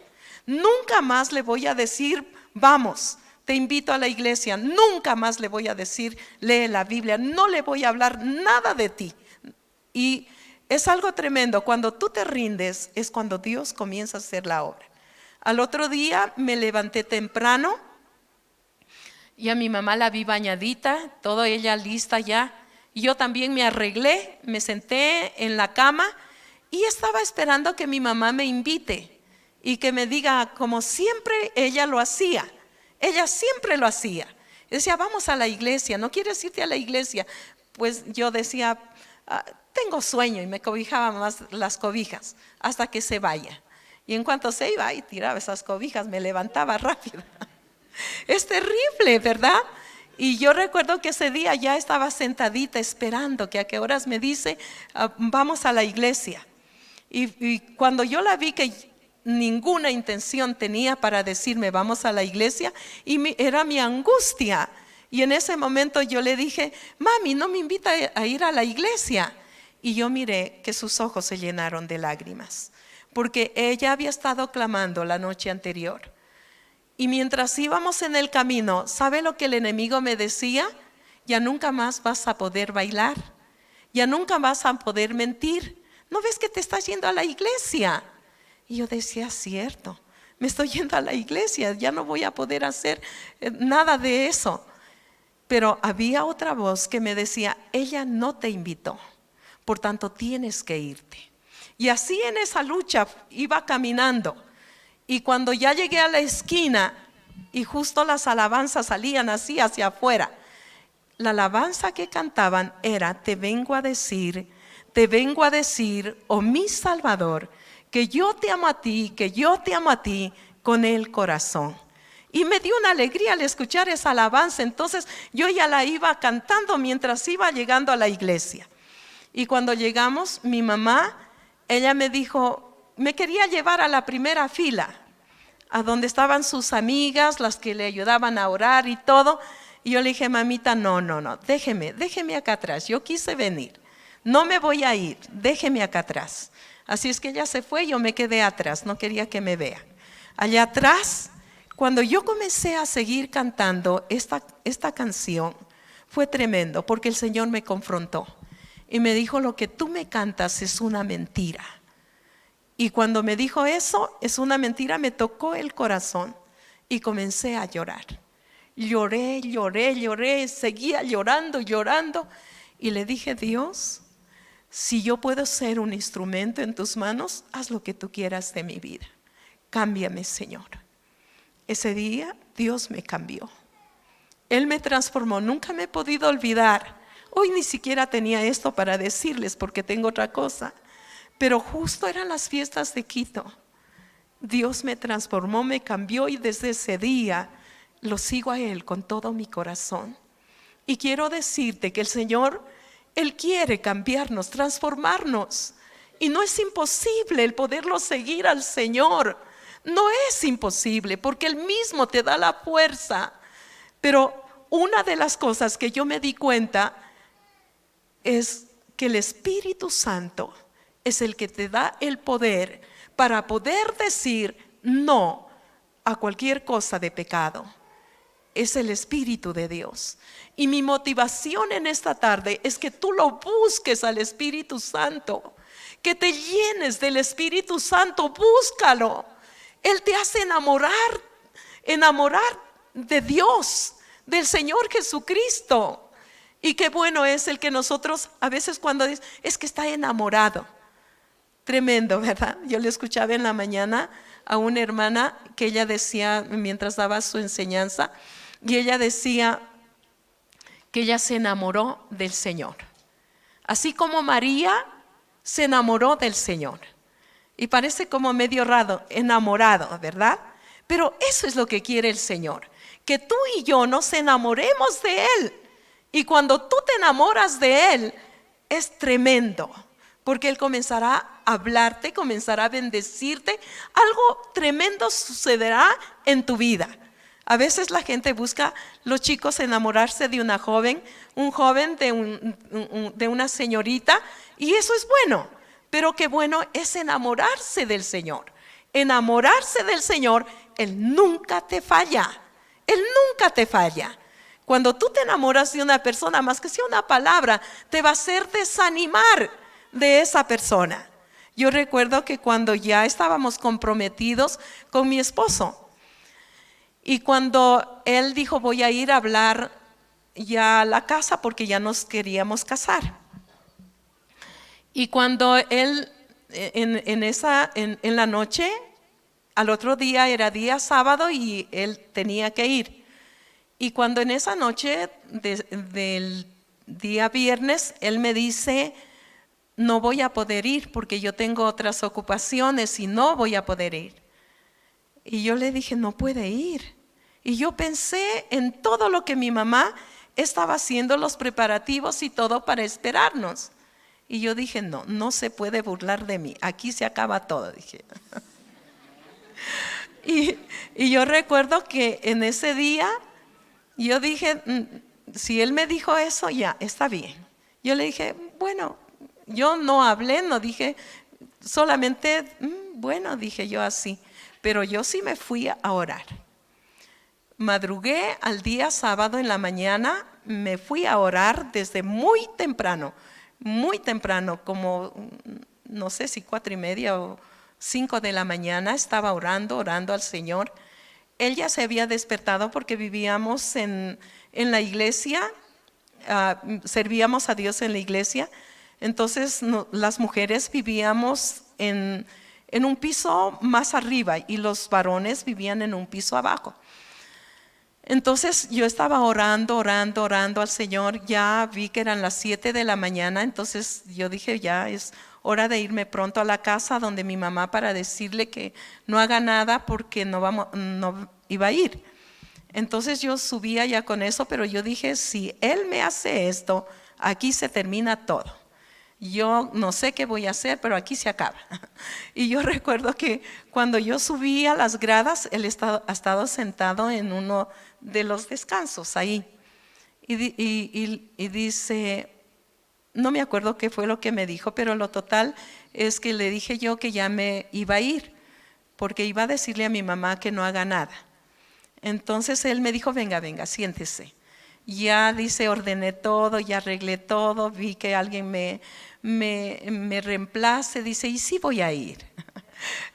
Nunca más le voy a decir, vamos, te invito a la iglesia. Nunca más le voy a decir, lee la Biblia. No le voy a hablar nada de ti. Y es algo tremendo. Cuando tú te rindes, es cuando Dios comienza a hacer la obra. Al otro día me levanté temprano. Y a mi mamá la vi bañadita, toda ella lista ya. Y yo también me arreglé, me senté en la cama y estaba esperando que mi mamá me invite y que me diga, como siempre ella lo hacía. Ella siempre lo hacía. Decía, vamos a la iglesia, ¿no quieres irte a la iglesia? Pues yo decía, tengo sueño, y me cobijaba más las cobijas hasta que se vaya. Y en cuanto se iba y tiraba esas cobijas, me levantaba rápido. Es terrible, ¿verdad? Y yo recuerdo que ese día ya estaba sentadita esperando que a qué horas me dice, vamos a la iglesia. Y cuando yo la vi que ninguna intención tenía para decirme vamos a la iglesia, era mi angustia. Y en ese momento yo le dije, mami, no me invita a ir a la iglesia. y yo miré que sus ojos se llenaron de lágrimas, porque ella había estado clamando la noche anterior. Y mientras íbamos en el camino, ¿sabe lo que el enemigo me decía? Ya nunca más vas a poder bailar, ya nunca vas a poder mentir. ¿No ves que te estás yendo a la iglesia? Y yo decía, cierto, me estoy yendo a la iglesia, ya no voy a poder hacer nada de eso. Pero había otra voz que me decía, ella no te invitó, por tanto tienes que irte. Y así en esa lucha iba caminando. Y cuando ya llegué a la esquina y justo las alabanzas salían así hacia afuera, la alabanza que cantaban era, te vengo a decir, oh mi Salvador, que yo te amo a ti, que yo te amo a ti con el corazón. Y me dio una alegría al escuchar esa alabanza. Entonces yo ya la iba cantando mientras iba llegando a la iglesia. Y cuando llegamos, mi mamá, ella me dijo, me quería llevar a la primera fila, a donde estaban sus amigas, las que le ayudaban a orar y todo. Y yo le dije, mamita, no, déjeme acá atrás. Yo quise venir, no me voy a ir, déjeme acá atrás. Así es que ella se fue y yo me quedé atrás, no quería que me vea. Allá atrás, cuando yo comencé a seguir cantando esta canción, fue tremendo porque el Señor me confrontó y me dijo, lo que tú me cantas es una mentira. Y cuando me dijo eso, es una mentira, me tocó el corazón y comencé a llorar. Lloré, seguía llorando y le dije, Dios, si yo puedo ser un instrumento en tus manos, haz lo que tú quieras de mi vida. Cámbiame, Señor. Ese día Dios me cambió. Él me transformó, nunca me he podido olvidar. Hoy ni siquiera tenía esto para decirles porque tengo otra cosa. Pero justo eran las fiestas de Quito. Dios me transformó, me cambió y desde ese día lo sigo a Él con todo mi corazón. Y quiero decirte que el Señor, Él quiere cambiarnos, transformarnos. Y no es imposible el poderlo seguir al Señor. No es imposible porque Él mismo te da la fuerza. Pero una de las cosas que yo me di cuenta es que el Espíritu Santo es el que te da el poder para poder decir no a cualquier cosa de pecado. Es el Espíritu de Dios. Y mi motivación en esta tarde es que tú lo busques al Espíritu Santo, que te llenes del Espíritu Santo, búscalo. Él te hace enamorar de Dios, del Señor Jesucristo. Y qué bueno es el que nosotros a veces cuando dice, es que está enamorado. Tremendo, ¿verdad? Yo le escuchaba en la mañana a una hermana que ella decía, mientras daba su enseñanza, y ella decía que ella se enamoró del Señor. Así como María se enamoró del Señor. Y parece como medio raro, enamorado, ¿verdad? Pero eso es lo que quiere el Señor, que tú y yo nos enamoremos de Él. Y cuando tú te enamoras de Él, es tremendo, porque Él comenzará a hablarte, comenzará a bendecirte. Algo tremendo sucederá en tu vida. A veces la gente busca, los chicos, enamorarse de una joven, un joven de una señorita, y eso es bueno. Pero qué bueno es enamorarse del Señor. Enamorarse del Señor, Él nunca te falla. Él nunca te falla. Cuando tú te enamoras de una persona, más que sea una palabra, te va a hacer desanimar de esa persona. Yo recuerdo que cuando ya estábamos comprometidos con mi esposo, y cuando él dijo, voy a ir a hablar ya a la casa porque ya nos queríamos casar. Y cuando él, en la noche, al otro día era día sábado y él tenía que ir. Y cuando en esa noche del día viernes, él me dice, no voy a poder ir porque yo tengo otras ocupaciones y no voy a poder ir. Y yo le dije, no puede ir. Y yo pensé en todo lo que mi mamá estaba haciendo, los preparativos y todo para esperarnos. Y yo dije, no se puede burlar de mí, aquí se acaba todo, dije. Y yo recuerdo que en ese día, yo dije, si él me dijo eso, ya, está bien. Yo le dije, bueno, Yo no hablé, no dije, solamente, bueno, dije yo así. Pero yo sí me fui a orar. Madrugué al día sábado en la mañana, me fui a orar desde muy temprano, como no sé si 4:30 o 5 de la mañana, estaba orando al Señor. Él ya se había despertado porque vivíamos en la iglesia, servíamos a Dios en la iglesia. Entonces las mujeres vivíamos en un piso más arriba y los varones vivían en un piso abajo. Entonces yo estaba orando al Señor. Ya vi que eran las 7 de la mañana, entonces yo dije, ya es hora de irme pronto a la casa donde mi mamá para decirle que no haga nada porque no iba a ir. Entonces yo subía ya con eso, pero yo dije, si Él me hace esto, aquí se termina todo. Yo no sé qué voy a hacer, pero aquí se acaba. Y yo recuerdo que cuando yo subí a las gradas, Él ha estado sentado en uno de los descansos ahí. Y dice, no me acuerdo qué fue lo que me dijo, pero lo total es que le dije yo que ya me iba a ir, porque iba a decirle a mi mamá que no haga nada. Entonces Él me dijo, venga, siéntese. Ya dice, ordené todo, ya arreglé todo, vi que alguien me reemplace, dice, y sí voy a ir.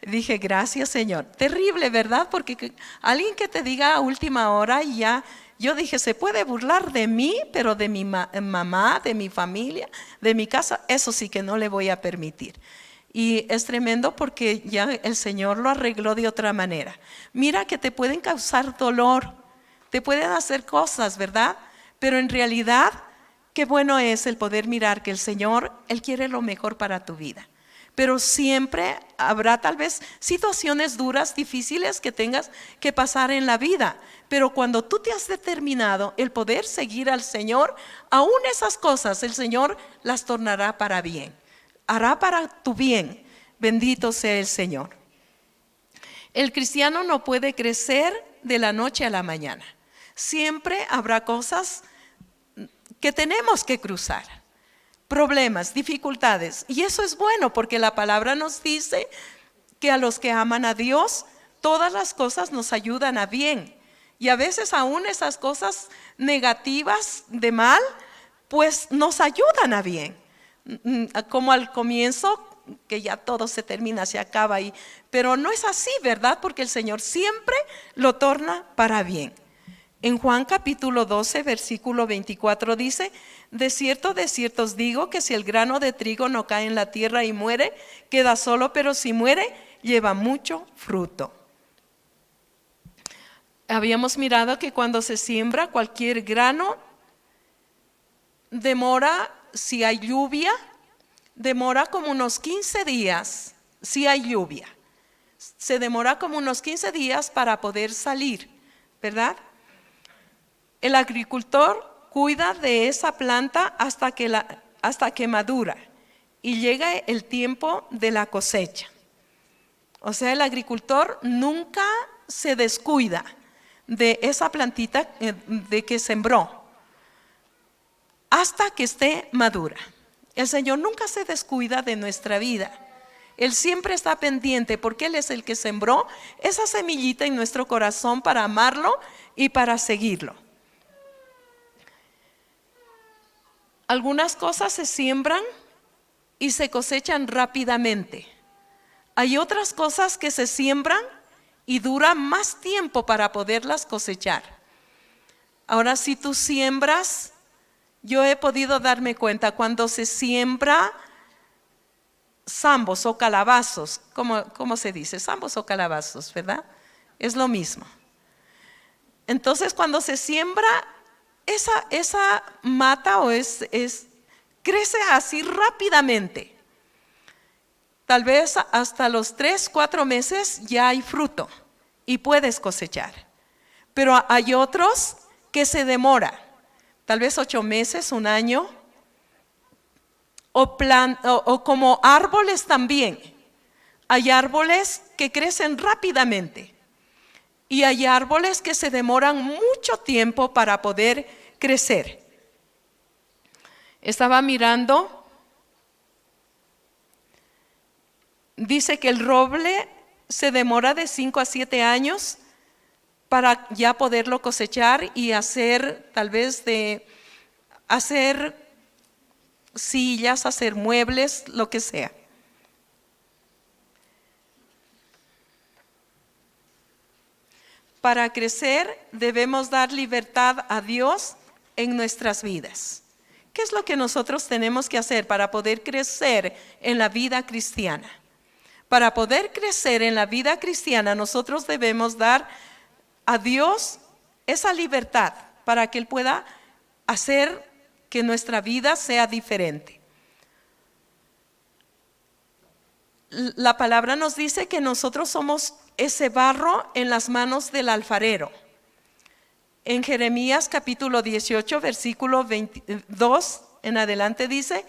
Dije, gracias Señor. Terrible, ¿verdad? Porque alguien que te diga a última hora, y ya, yo dije, se puede burlar de mí, pero de mi mamá, de mi familia, de mi casa, eso sí que no le voy a permitir. Y es tremendo porque ya el Señor lo arregló de otra manera. Mira que te pueden causar dolor, te pueden hacer cosas, ¿verdad? Pero en realidad, qué bueno es el poder mirar que el Señor, Él quiere lo mejor para tu vida. Pero siempre habrá tal vez situaciones duras, difíciles que tengas que pasar en la vida. Pero cuando tú te has determinado el poder seguir al Señor, aún esas cosas el Señor las tornará para bien. Hará para tu bien. Bendito sea el Señor. El cristiano no puede crecer de la noche a la mañana. Siempre habrá cosas que tenemos que cruzar, problemas, dificultades. Y eso es bueno porque la palabra nos dice que a los que aman a Dios, todas las cosas nos ayudan a bien. Y a veces aún esas cosas negativas de mal, pues nos ayudan a bien. Como al comienzo, que ya todo se termina, se acaba ahí. Pero no es así, ¿verdad? Porque el Señor siempre lo torna para bien. En Juan capítulo 12, versículo 24 dice, de cierto os digo que si el grano de trigo no cae en la tierra y muere, queda solo, pero si muere, lleva mucho fruto. Habíamos mirado que cuando se siembra cualquier grano, demora, si hay lluvia, demora como unos 15 días, si hay lluvia. Se demora como unos 15 días para poder salir, ¿verdad? El agricultor cuida de esa planta hasta que madura y llega el tiempo de la cosecha. O sea, el agricultor nunca se descuida de esa plantita de que sembró hasta que esté madura. El Señor nunca se descuida de nuestra vida. Él siempre está pendiente porque Él es el que sembró esa semillita en nuestro corazón para amarlo y para seguirlo. Algunas cosas se siembran y se cosechan rápidamente. Hay otras cosas que se siembran y dura más tiempo para poderlas cosechar. Ahora, si tú siembras, yo he podido darme cuenta cuando se siembra zambos o calabazos, ¿cómo se dice? Zambos o calabazos, ¿verdad? Es lo mismo. Entonces, cuando se siembra, esa mata crece así rápidamente. Tal vez hasta los 3-4 meses ya hay fruto y puedes cosechar. Pero hay otros que se demora, tal vez 8 meses, 1 año. O como árboles también. Hay árboles que crecen rápidamente y hay árboles que se demoran mucho tiempo para poder crecer. Estaba mirando dice que el roble se demora de 5 a 7 años para ya poderlo cosechar y hacer, tal vez hacer sillas, hacer muebles, lo que sea. Para crecer debemos dar libertad a Dios en nuestras vidas. ¿Qué es lo que nosotros tenemos que hacer para poder crecer en la vida cristiana? Para poder crecer en la vida cristiana, nosotros debemos dar a Dios esa libertad para que Él pueda hacer que nuestra vida sea diferente. La palabra nos dice que nosotros somos ese barro en las manos del alfarero. En Jeremías capítulo 18, versículo 22 en adelante dice: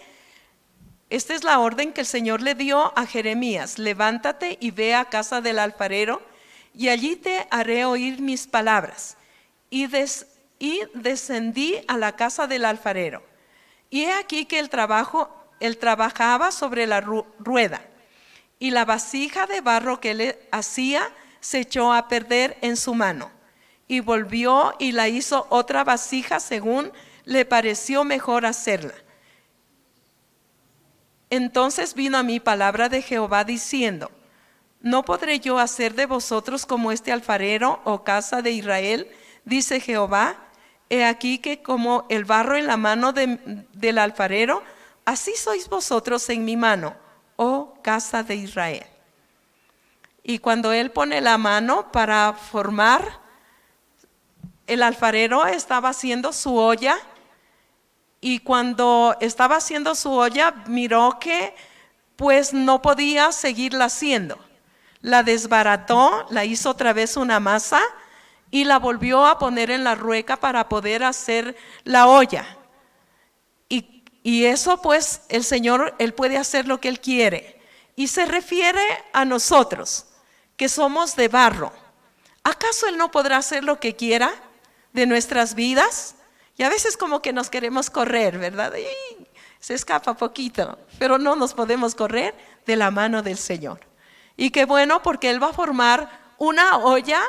esta es la orden que el Señor le dio a Jeremías: levántate y ve a casa del alfarero, y allí te haré oír mis palabras. Y descendí a la casa del alfarero, y he aquí que él trabajaba sobre la rueda, y la vasija de barro que él hacía se echó a perder en su mano. Y volvió y la hizo otra vasija según le pareció mejor hacerla. Entonces vino a mí palabra de Jehová diciendo: ¿no podré yo hacer de vosotros como este alfarero, oh casa de Israel? Dice Jehová: he aquí que como el barro en la mano del alfarero, así sois vosotros en mi mano, oh casa de Israel. Y cuando él pone la mano para formar, el alfarero estaba haciendo su olla, y cuando estaba haciendo su olla miró que pues no podía seguirla haciendo. La desbarató, la hizo otra vez una masa y la volvió a poner en la rueca para poder hacer la olla. Y eso pues el Señor, Él puede hacer lo que Él quiere. Y se refiere a nosotros, que somos de barro. ¿Acaso Él no podrá hacer lo que quiera de nuestras vidas? Y a veces como que nos queremos correr, ¿verdad? Y se escapa poquito, pero no nos podemos correr de la mano del Señor. Y qué bueno, porque Él va a formar una olla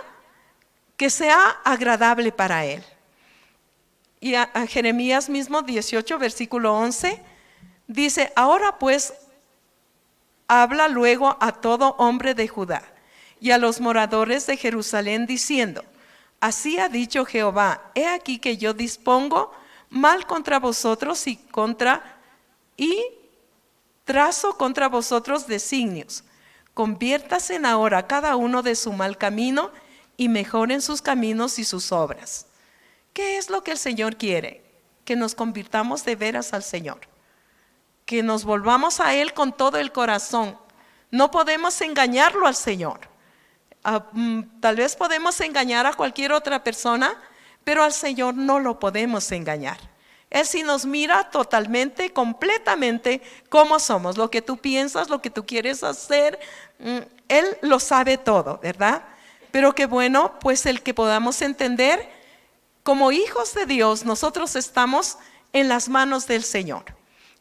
que sea agradable para Él. Y a Jeremías mismo 18, versículo 11, dice: ahora pues habla luego a todo hombre de Judá y a los moradores de Jerusalén diciendo: así ha dicho Jehová: he aquí que yo dispongo mal contra vosotros y trazo contra vosotros designios. Conviértase ahora cada uno de su mal camino y mejoren sus caminos y sus obras. ¿Qué es lo que el Señor quiere? Que nos convirtamos de veras al Señor, que nos volvamos a Él con todo el corazón. No podemos engañarlo al Señor. Tal vez podemos engañar a cualquier otra persona, pero al Señor no lo podemos engañar. Él sí nos mira totalmente, completamente como somos, lo que tú piensas, lo que tú quieres hacer, Él lo sabe todo, ¿verdad? Pero qué bueno, pues el que podamos entender, como hijos de Dios, nosotros estamos en las manos del Señor.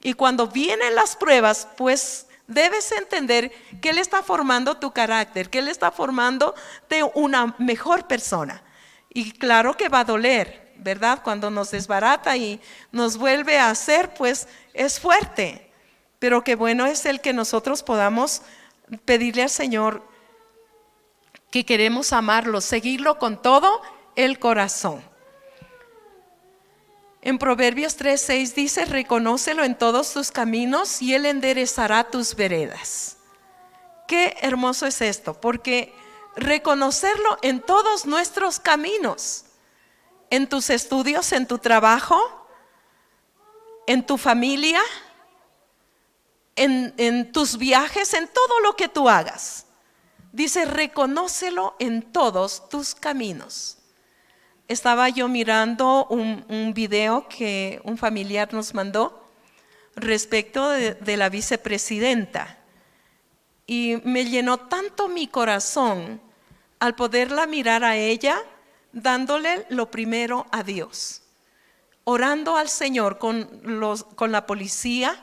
Y cuando vienen las pruebas, pues debes entender que Él está formando tu carácter, que Él está formando de una mejor persona. Y claro que va a doler, ¿verdad? Cuando nos desbarata y nos vuelve a hacer, pues es fuerte. Pero qué bueno es el que nosotros podamos pedirle al Señor que queremos amarlo, seguirlo con todo el corazón. En Proverbios 3:6 dice: reconócelo en todos tus caminos y Él enderezará tus veredas. Qué hermoso es esto, porque reconocerlo en todos nuestros caminos, en tus estudios, en tu trabajo, en tu familia, en tus viajes, en todo lo que tú hagas. Dice: reconócelo en todos tus caminos. Estaba yo mirando un video que un familiar nos mandó respecto de la vicepresidenta, y me llenó tanto mi corazón al poderla mirar a ella, dándole lo primero a Dios, orando al Señor con la policía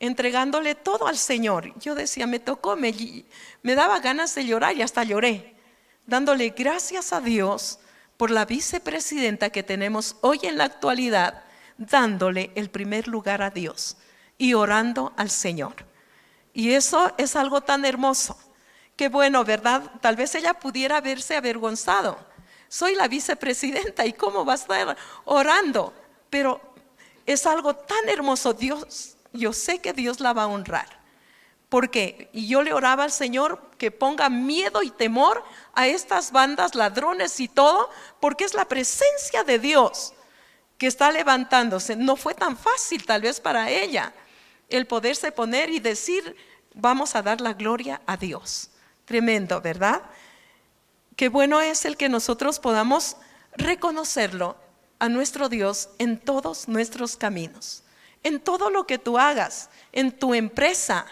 entregándole todo al Señor. Yo decía, me tocó, me daba ganas de llorar y hasta lloré, dándole gracias a Dios por la vicepresidenta que tenemos hoy en la actualidad, dándole el primer lugar a Dios y orando al Señor. Y eso es algo tan hermoso. Qué bueno, ¿verdad? Tal vez ella pudiera haberse avergonzado. Soy la vicepresidenta y cómo va a estar orando. Pero es algo tan hermoso. Dios, yo sé que Dios la va a honrar. Porque y yo le oraba al Señor que ponga miedo y temor a estas bandas, ladrones y todo, porque es la presencia de Dios que está levantándose. No fue tan fácil tal vez para ella el poderse poner y decir, vamos a dar la gloria a Dios. Tremendo, ¿verdad? Qué bueno es el que nosotros podamos reconocerlo a nuestro Dios en todos nuestros caminos, en todo lo que tú hagas, en tu empresa,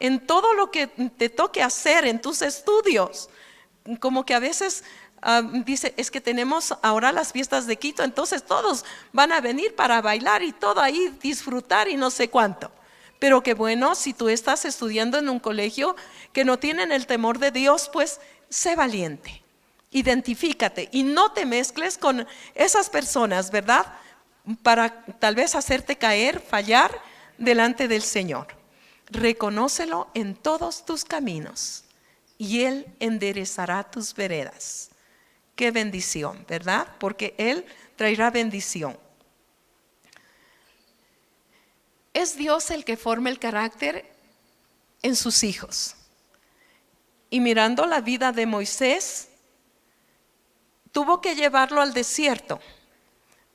en todo lo que te toque hacer, en tus estudios. Como que a veces dice, es que tenemos ahora las fiestas de Quito, entonces todos van a venir para bailar y todo ahí, disfrutar y no sé cuánto. Pero qué bueno, si tú estás estudiando en un colegio que no tienen el temor de Dios, pues sé valiente, identifícate y no te mezcles con esas personas, ¿verdad? Para tal vez hacerte caer, fallar delante del Señor. Reconócelo en todos tus caminos y Él enderezará tus veredas. Qué bendición, ¿verdad? Porque Él traerá bendición. Es Dios el que forma el carácter en sus hijos. Y mirando la vida de Moisés, tuvo que llevarlo al desierto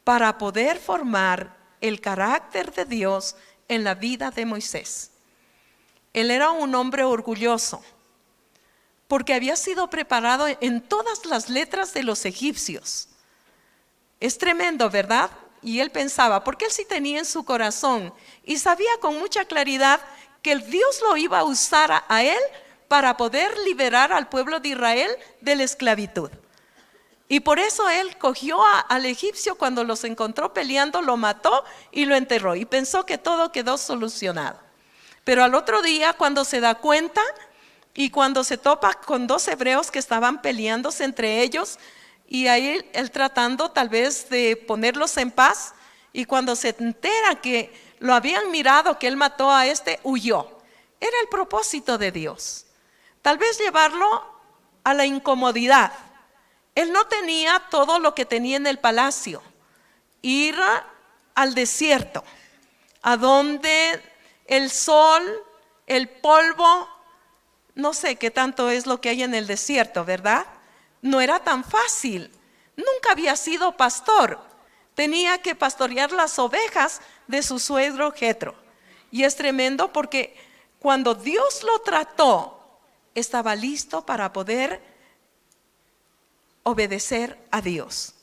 para poder formar el carácter de Dios en la vida de Moisés. Él era un hombre orgulloso porque había sido preparado en todas las letras de los egipcios. Es tremendo, ¿verdad? Y él pensaba, porque él sí tenía en su corazón y sabía con mucha claridad que el Dios lo iba a usar a él para poder liberar al pueblo de Israel de la esclavitud. Y por eso él cogió al egipcio cuando los encontró peleando, lo mató y lo enterró. Y pensó que todo quedó solucionado. Pero al otro día, cuando se da cuenta y cuando se topa con dos hebreos que estaban peleándose entre ellos, y ahí él tratando tal vez de ponerlos en paz, y cuando se entera que lo habían mirado, que él mató a este, huyó. Era el propósito de Dios. Tal vez llevarlo a la incomodidad. Él no tenía todo lo que tenía en el palacio. Ir al desierto, a donde el sol, el polvo, no sé qué tanto es lo que hay en el desierto, ¿verdad? No era tan fácil. Nunca había sido pastor. Tenía que pastorear las ovejas de su suegro Jetro. Y es tremendo porque cuando Dios lo trató, estaba listo para poder obedecer a Dios.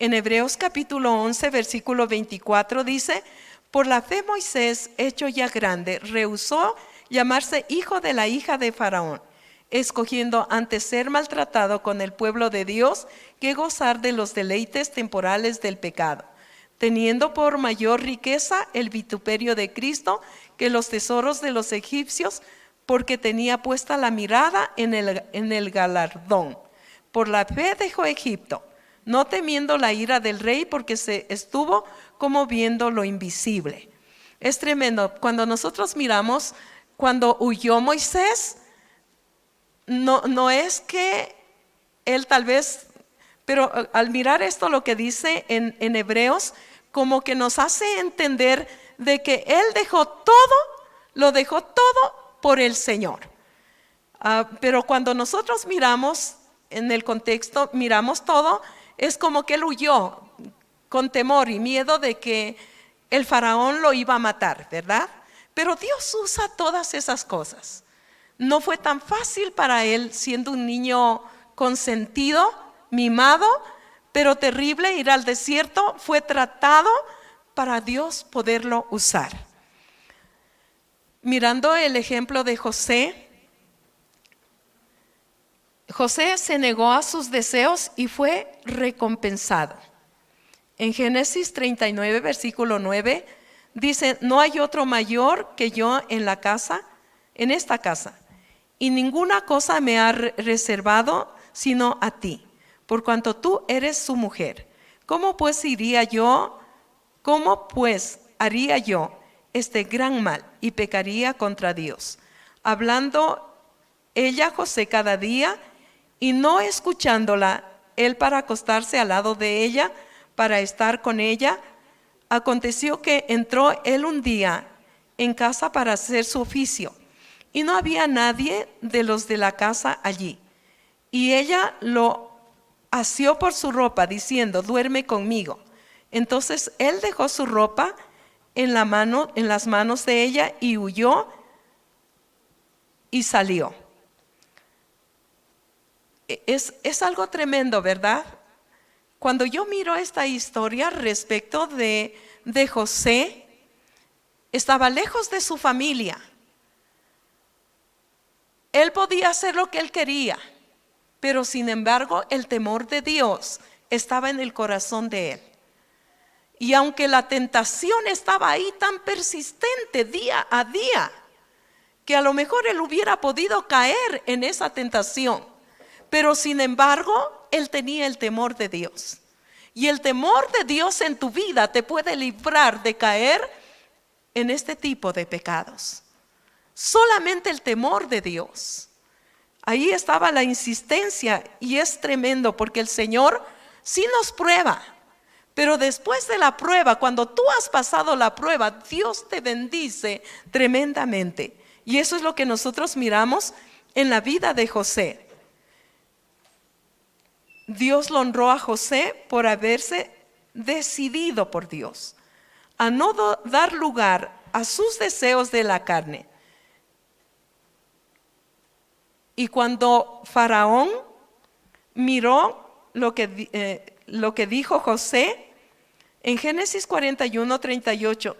En Hebreos capítulo 11, versículo 24 dice, por la fe Moisés, hecho ya grande, rehusó llamarse hijo de la hija de Faraón, escogiendo antes ser maltratado con el pueblo de Dios que gozar de los deleites temporales del pecado, teniendo por mayor riqueza el vituperio de Cristo que los tesoros de los egipcios, porque tenía puesta la mirada en el galardón. Por la fe dejó Egipto, no temiendo la ira del rey, porque se estuvo como viendo lo invisible. Es tremendo. Cuando nosotros miramos, cuando huyó Moisés, no es que él tal vez, pero al mirar esto lo que dice en Hebreos, como que nos hace entender de que él lo dejó todo por el Señor. Pero cuando nosotros miramos en el contexto, miramos todo, es como que él huyó con temor y miedo de que el faraón lo iba a matar, ¿verdad? Pero Dios usa todas esas cosas. No fue tan fácil para él, siendo un niño consentido, mimado, pero terrible, ir al desierto. Fue tratado para Dios poderlo usar. Mirando el ejemplo de José, José se negó a sus deseos y fue recompensado. En Génesis 39, versículo 9, Dice, no hay otro mayor que yo en la casa, en esta casa, y ninguna cosa me ha reservado sino a ti, por cuanto tú eres su mujer. ¿Cómo pues haría yo este gran mal y pecaría contra Dios? Hablando ella a José cada día y no escuchándola, él para acostarse al lado de ella, para estar con ella. Aconteció que entró él un día en casa para hacer su oficio, y no había nadie de los de la casa allí. Y ella lo asió por su ropa, diciendo, duerme conmigo. Entonces él dejó su ropa en las manos de ella, y huyó y salió. Es algo tremendo, ¿verdad? Cuando yo miro esta historia respecto de José, estaba lejos de su familia. Él podía hacer lo que él quería, pero sin embargo el temor de Dios estaba en el corazón de él. Y aunque la tentación estaba ahí tan persistente día a día, que a lo mejor él hubiera podido caer en esa tentación, pero sin embargo él tenía el temor de Dios. Y el temor de Dios en tu vida te puede librar de caer en este tipo de pecados. Solamente el temor de Dios. Ahí estaba la insistencia, y es tremendo porque el Señor sí nos prueba. Pero después de la prueba, cuando tú has pasado la prueba, Dios te bendice tremendamente. Y eso es lo que nosotros miramos en la vida de José. Dios lo honró a José por haberse decidido por Dios a no dar lugar a sus deseos de la carne. Y cuando Faraón miró lo que dijo José, en Génesis 41:38,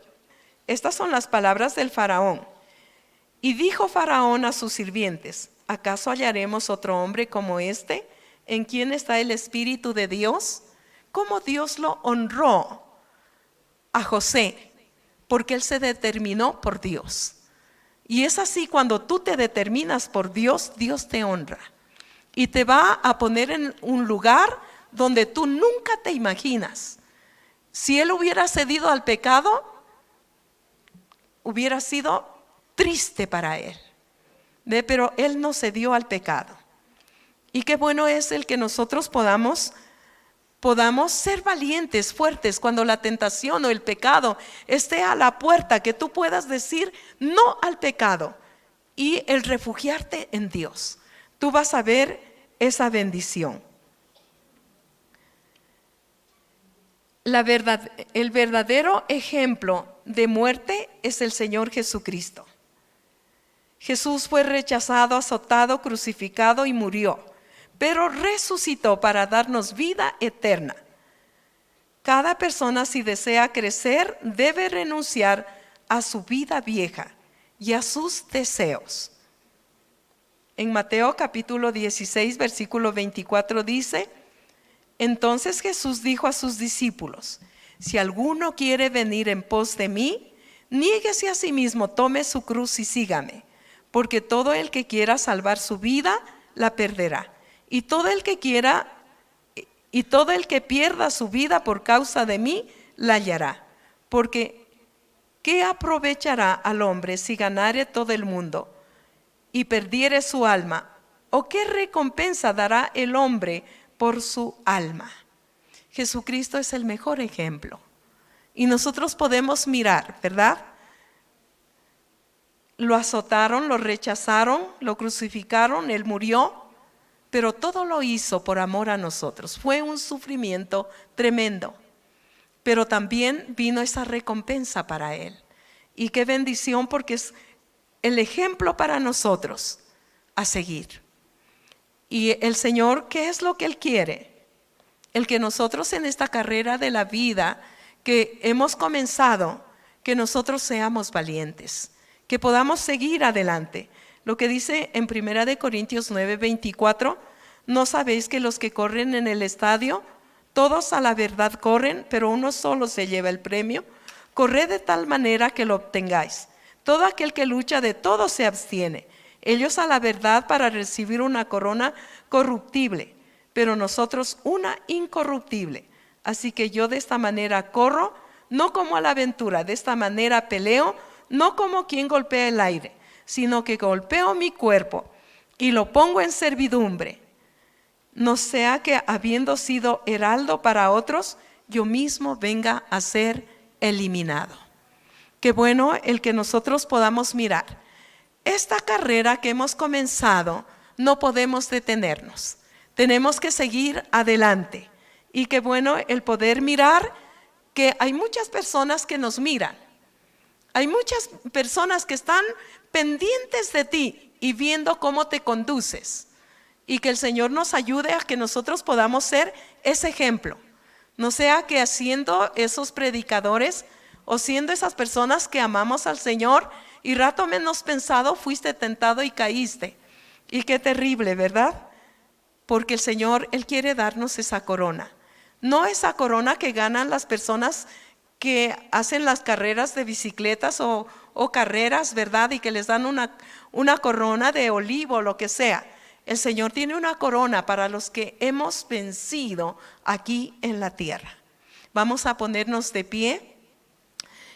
estas son las palabras del Faraón. Y dijo Faraón a sus sirvientes, ¿acaso hallaremos otro hombre como este, en quien está el Espíritu de Dios? ¿Cómo Dios lo honró a José? Porque él se determinó por Dios. Y es así, cuando tú te determinas por Dios, Dios te honra. Y te va a poner en un lugar donde tú nunca te imaginas. Si él hubiera cedido al pecado, hubiera sido triste para él. Pero él no cedió al pecado. Y qué bueno es el que nosotros podamos ser valientes, fuertes, cuando la tentación o el pecado esté a la puerta, que tú puedas decir no al pecado y el refugiarte en Dios. Tú vas a ver esa bendición. El verdadero ejemplo de muerte es el Señor Jesucristo. Jesús fue rechazado, azotado, crucificado y murió, pero resucitó para darnos vida eterna. Cada persona, si desea crecer, debe renunciar a su vida vieja y a sus deseos. En Mateo capítulo 16, versículo 24 dice, entonces Jesús dijo a sus discípulos, si alguno quiere venir en pos de mí, niéguese a sí mismo, tome su cruz y sígame, porque todo el que quiera salvar su vida, la perderá. Y todo el que pierda su vida por causa de mí, la hallará. Porque ¿qué aprovechará al hombre si ganare todo el mundo y perdiere su alma? ¿O qué recompensa dará el hombre por su alma? Jesucristo es el mejor ejemplo. Y nosotros podemos mirar, ¿verdad? Lo azotaron, lo rechazaron, lo crucificaron, él murió, pero todo lo hizo por amor a nosotros. Fue un sufrimiento tremendo, pero también vino esa recompensa para él. Y qué bendición, porque es el ejemplo para nosotros a seguir. Y el Señor, ¿qué es lo que Él quiere? El que nosotros en esta carrera de la vida que hemos comenzado, que nosotros seamos valientes, que podamos seguir adelante. Lo que dice en 1 Corintios 9:24, ¿no sabéis que los que corren en el estadio, todos a la verdad corren, pero uno solo se lleva el premio? corred de tal manera que lo obtengáis. Todo aquel que lucha de todo se abstiene. Ellos a la verdad para recibir una corona corruptible, pero nosotros una incorruptible. Así que yo de esta manera corro, no como a la aventura, de esta manera peleo, no como quien golpea el aire, sino que golpeo mi cuerpo y lo pongo en servidumbre. No sea que habiendo sido heraldo para otros, yo mismo venga a ser eliminado. Qué bueno el que nosotros podamos mirar. Esta carrera que hemos comenzado, no podemos detenernos. Tenemos que seguir adelante. Y qué bueno el poder mirar que hay muchas personas que nos miran. Hay muchas personas que están pendientes de ti y viendo cómo te conduces. Y que el Señor nos ayude a que nosotros podamos ser ese ejemplo. No sea que siendo esos predicadores o siendo esas personas que amamos al Señor y rato menos pensado fuiste tentado y caíste. Y qué terrible, ¿verdad? Porque el Señor, Él quiere darnos esa corona. No esa corona que ganan las personas que hacen las carreras de bicicletas o carreras, ¿verdad? Y que les dan una corona de olivo o lo que sea. El Señor tiene una corona para los que hemos vencido aquí en la tierra. Vamos a ponernos de pie.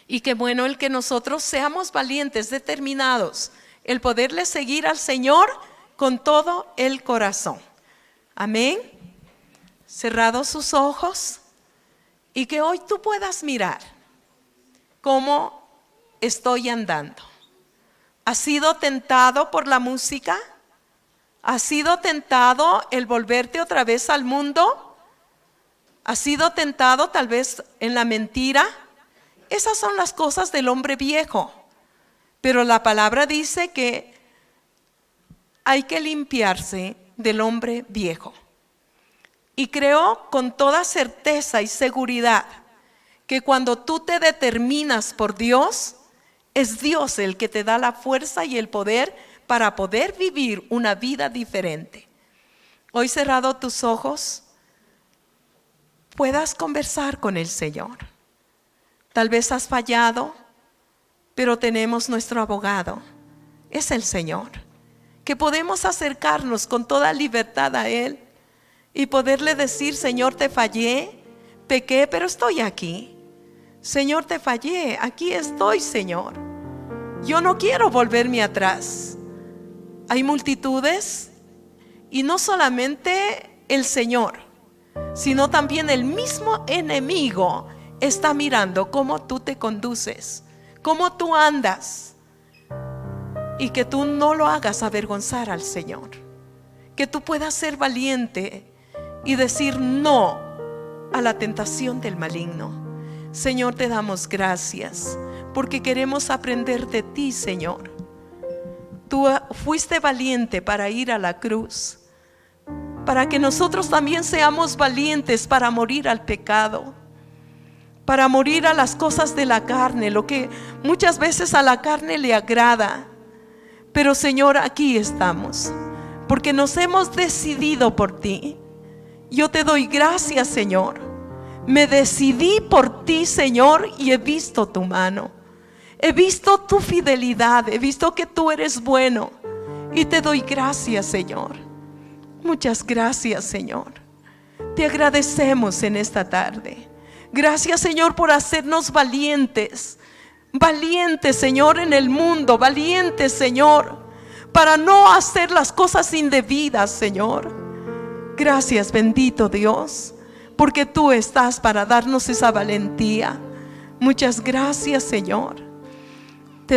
Y qué bueno el que nosotros seamos valientes, determinados, el poderle seguir al Señor con todo el corazón. Amén. Cerrados sus ojos y que hoy tú puedas mirar cómo estoy andando. ¿Has sido tentado por la música? ¿Has sido tentado el volverte otra vez al mundo? ¿Has sido tentado tal vez en la mentira? Esas son las cosas del hombre viejo. Pero la palabra dice que hay que limpiarse del hombre viejo. Y creo con toda certeza y seguridad que cuando tú te determinas por Dios, es Dios el que te da la fuerza y el poder para poder vivir una vida diferente. Hoy cerrado tus ojos, puedas conversar con el Señor. Tal vez has fallado, pero tenemos nuestro abogado, es el Señor, que podemos acercarnos con toda libertad a Él y poderle decir: Señor, te fallé, pequé, pero estoy aquí. Señor, te fallé, aquí estoy, Señor. Yo no quiero volverme atrás. Hay multitudes y no solamente el Señor, sino también el mismo enemigo está mirando cómo tú te conduces, cómo tú andas, y que tú no lo hagas avergonzar al Señor, que tú puedas ser valiente y decir no a la tentación del maligno. Señor, te damos gracias porque queremos aprender de ti, Señor. Tú fuiste valiente para ir a la cruz, para que nosotros también seamos valientes para morir al pecado, para morir a las cosas de la carne, lo que muchas veces a la carne le agrada. Pero Señor, aquí estamos, porque nos hemos decidido por ti. Yo te doy gracias, Señor. Me decidí por ti, Señor, y he visto tu mano. He visto tu fidelidad, he visto que tú eres bueno. Y te doy gracias, Señor. Muchas gracias, Señor. Te agradecemos en esta tarde. Gracias, Señor, por hacernos valientes. Valientes, Señor, en el mundo. Valientes, Señor, para no hacer las cosas indebidas, Señor. Gracias, bendito Dios, porque tú estás para darnos esa valentía. Muchas gracias, Señor.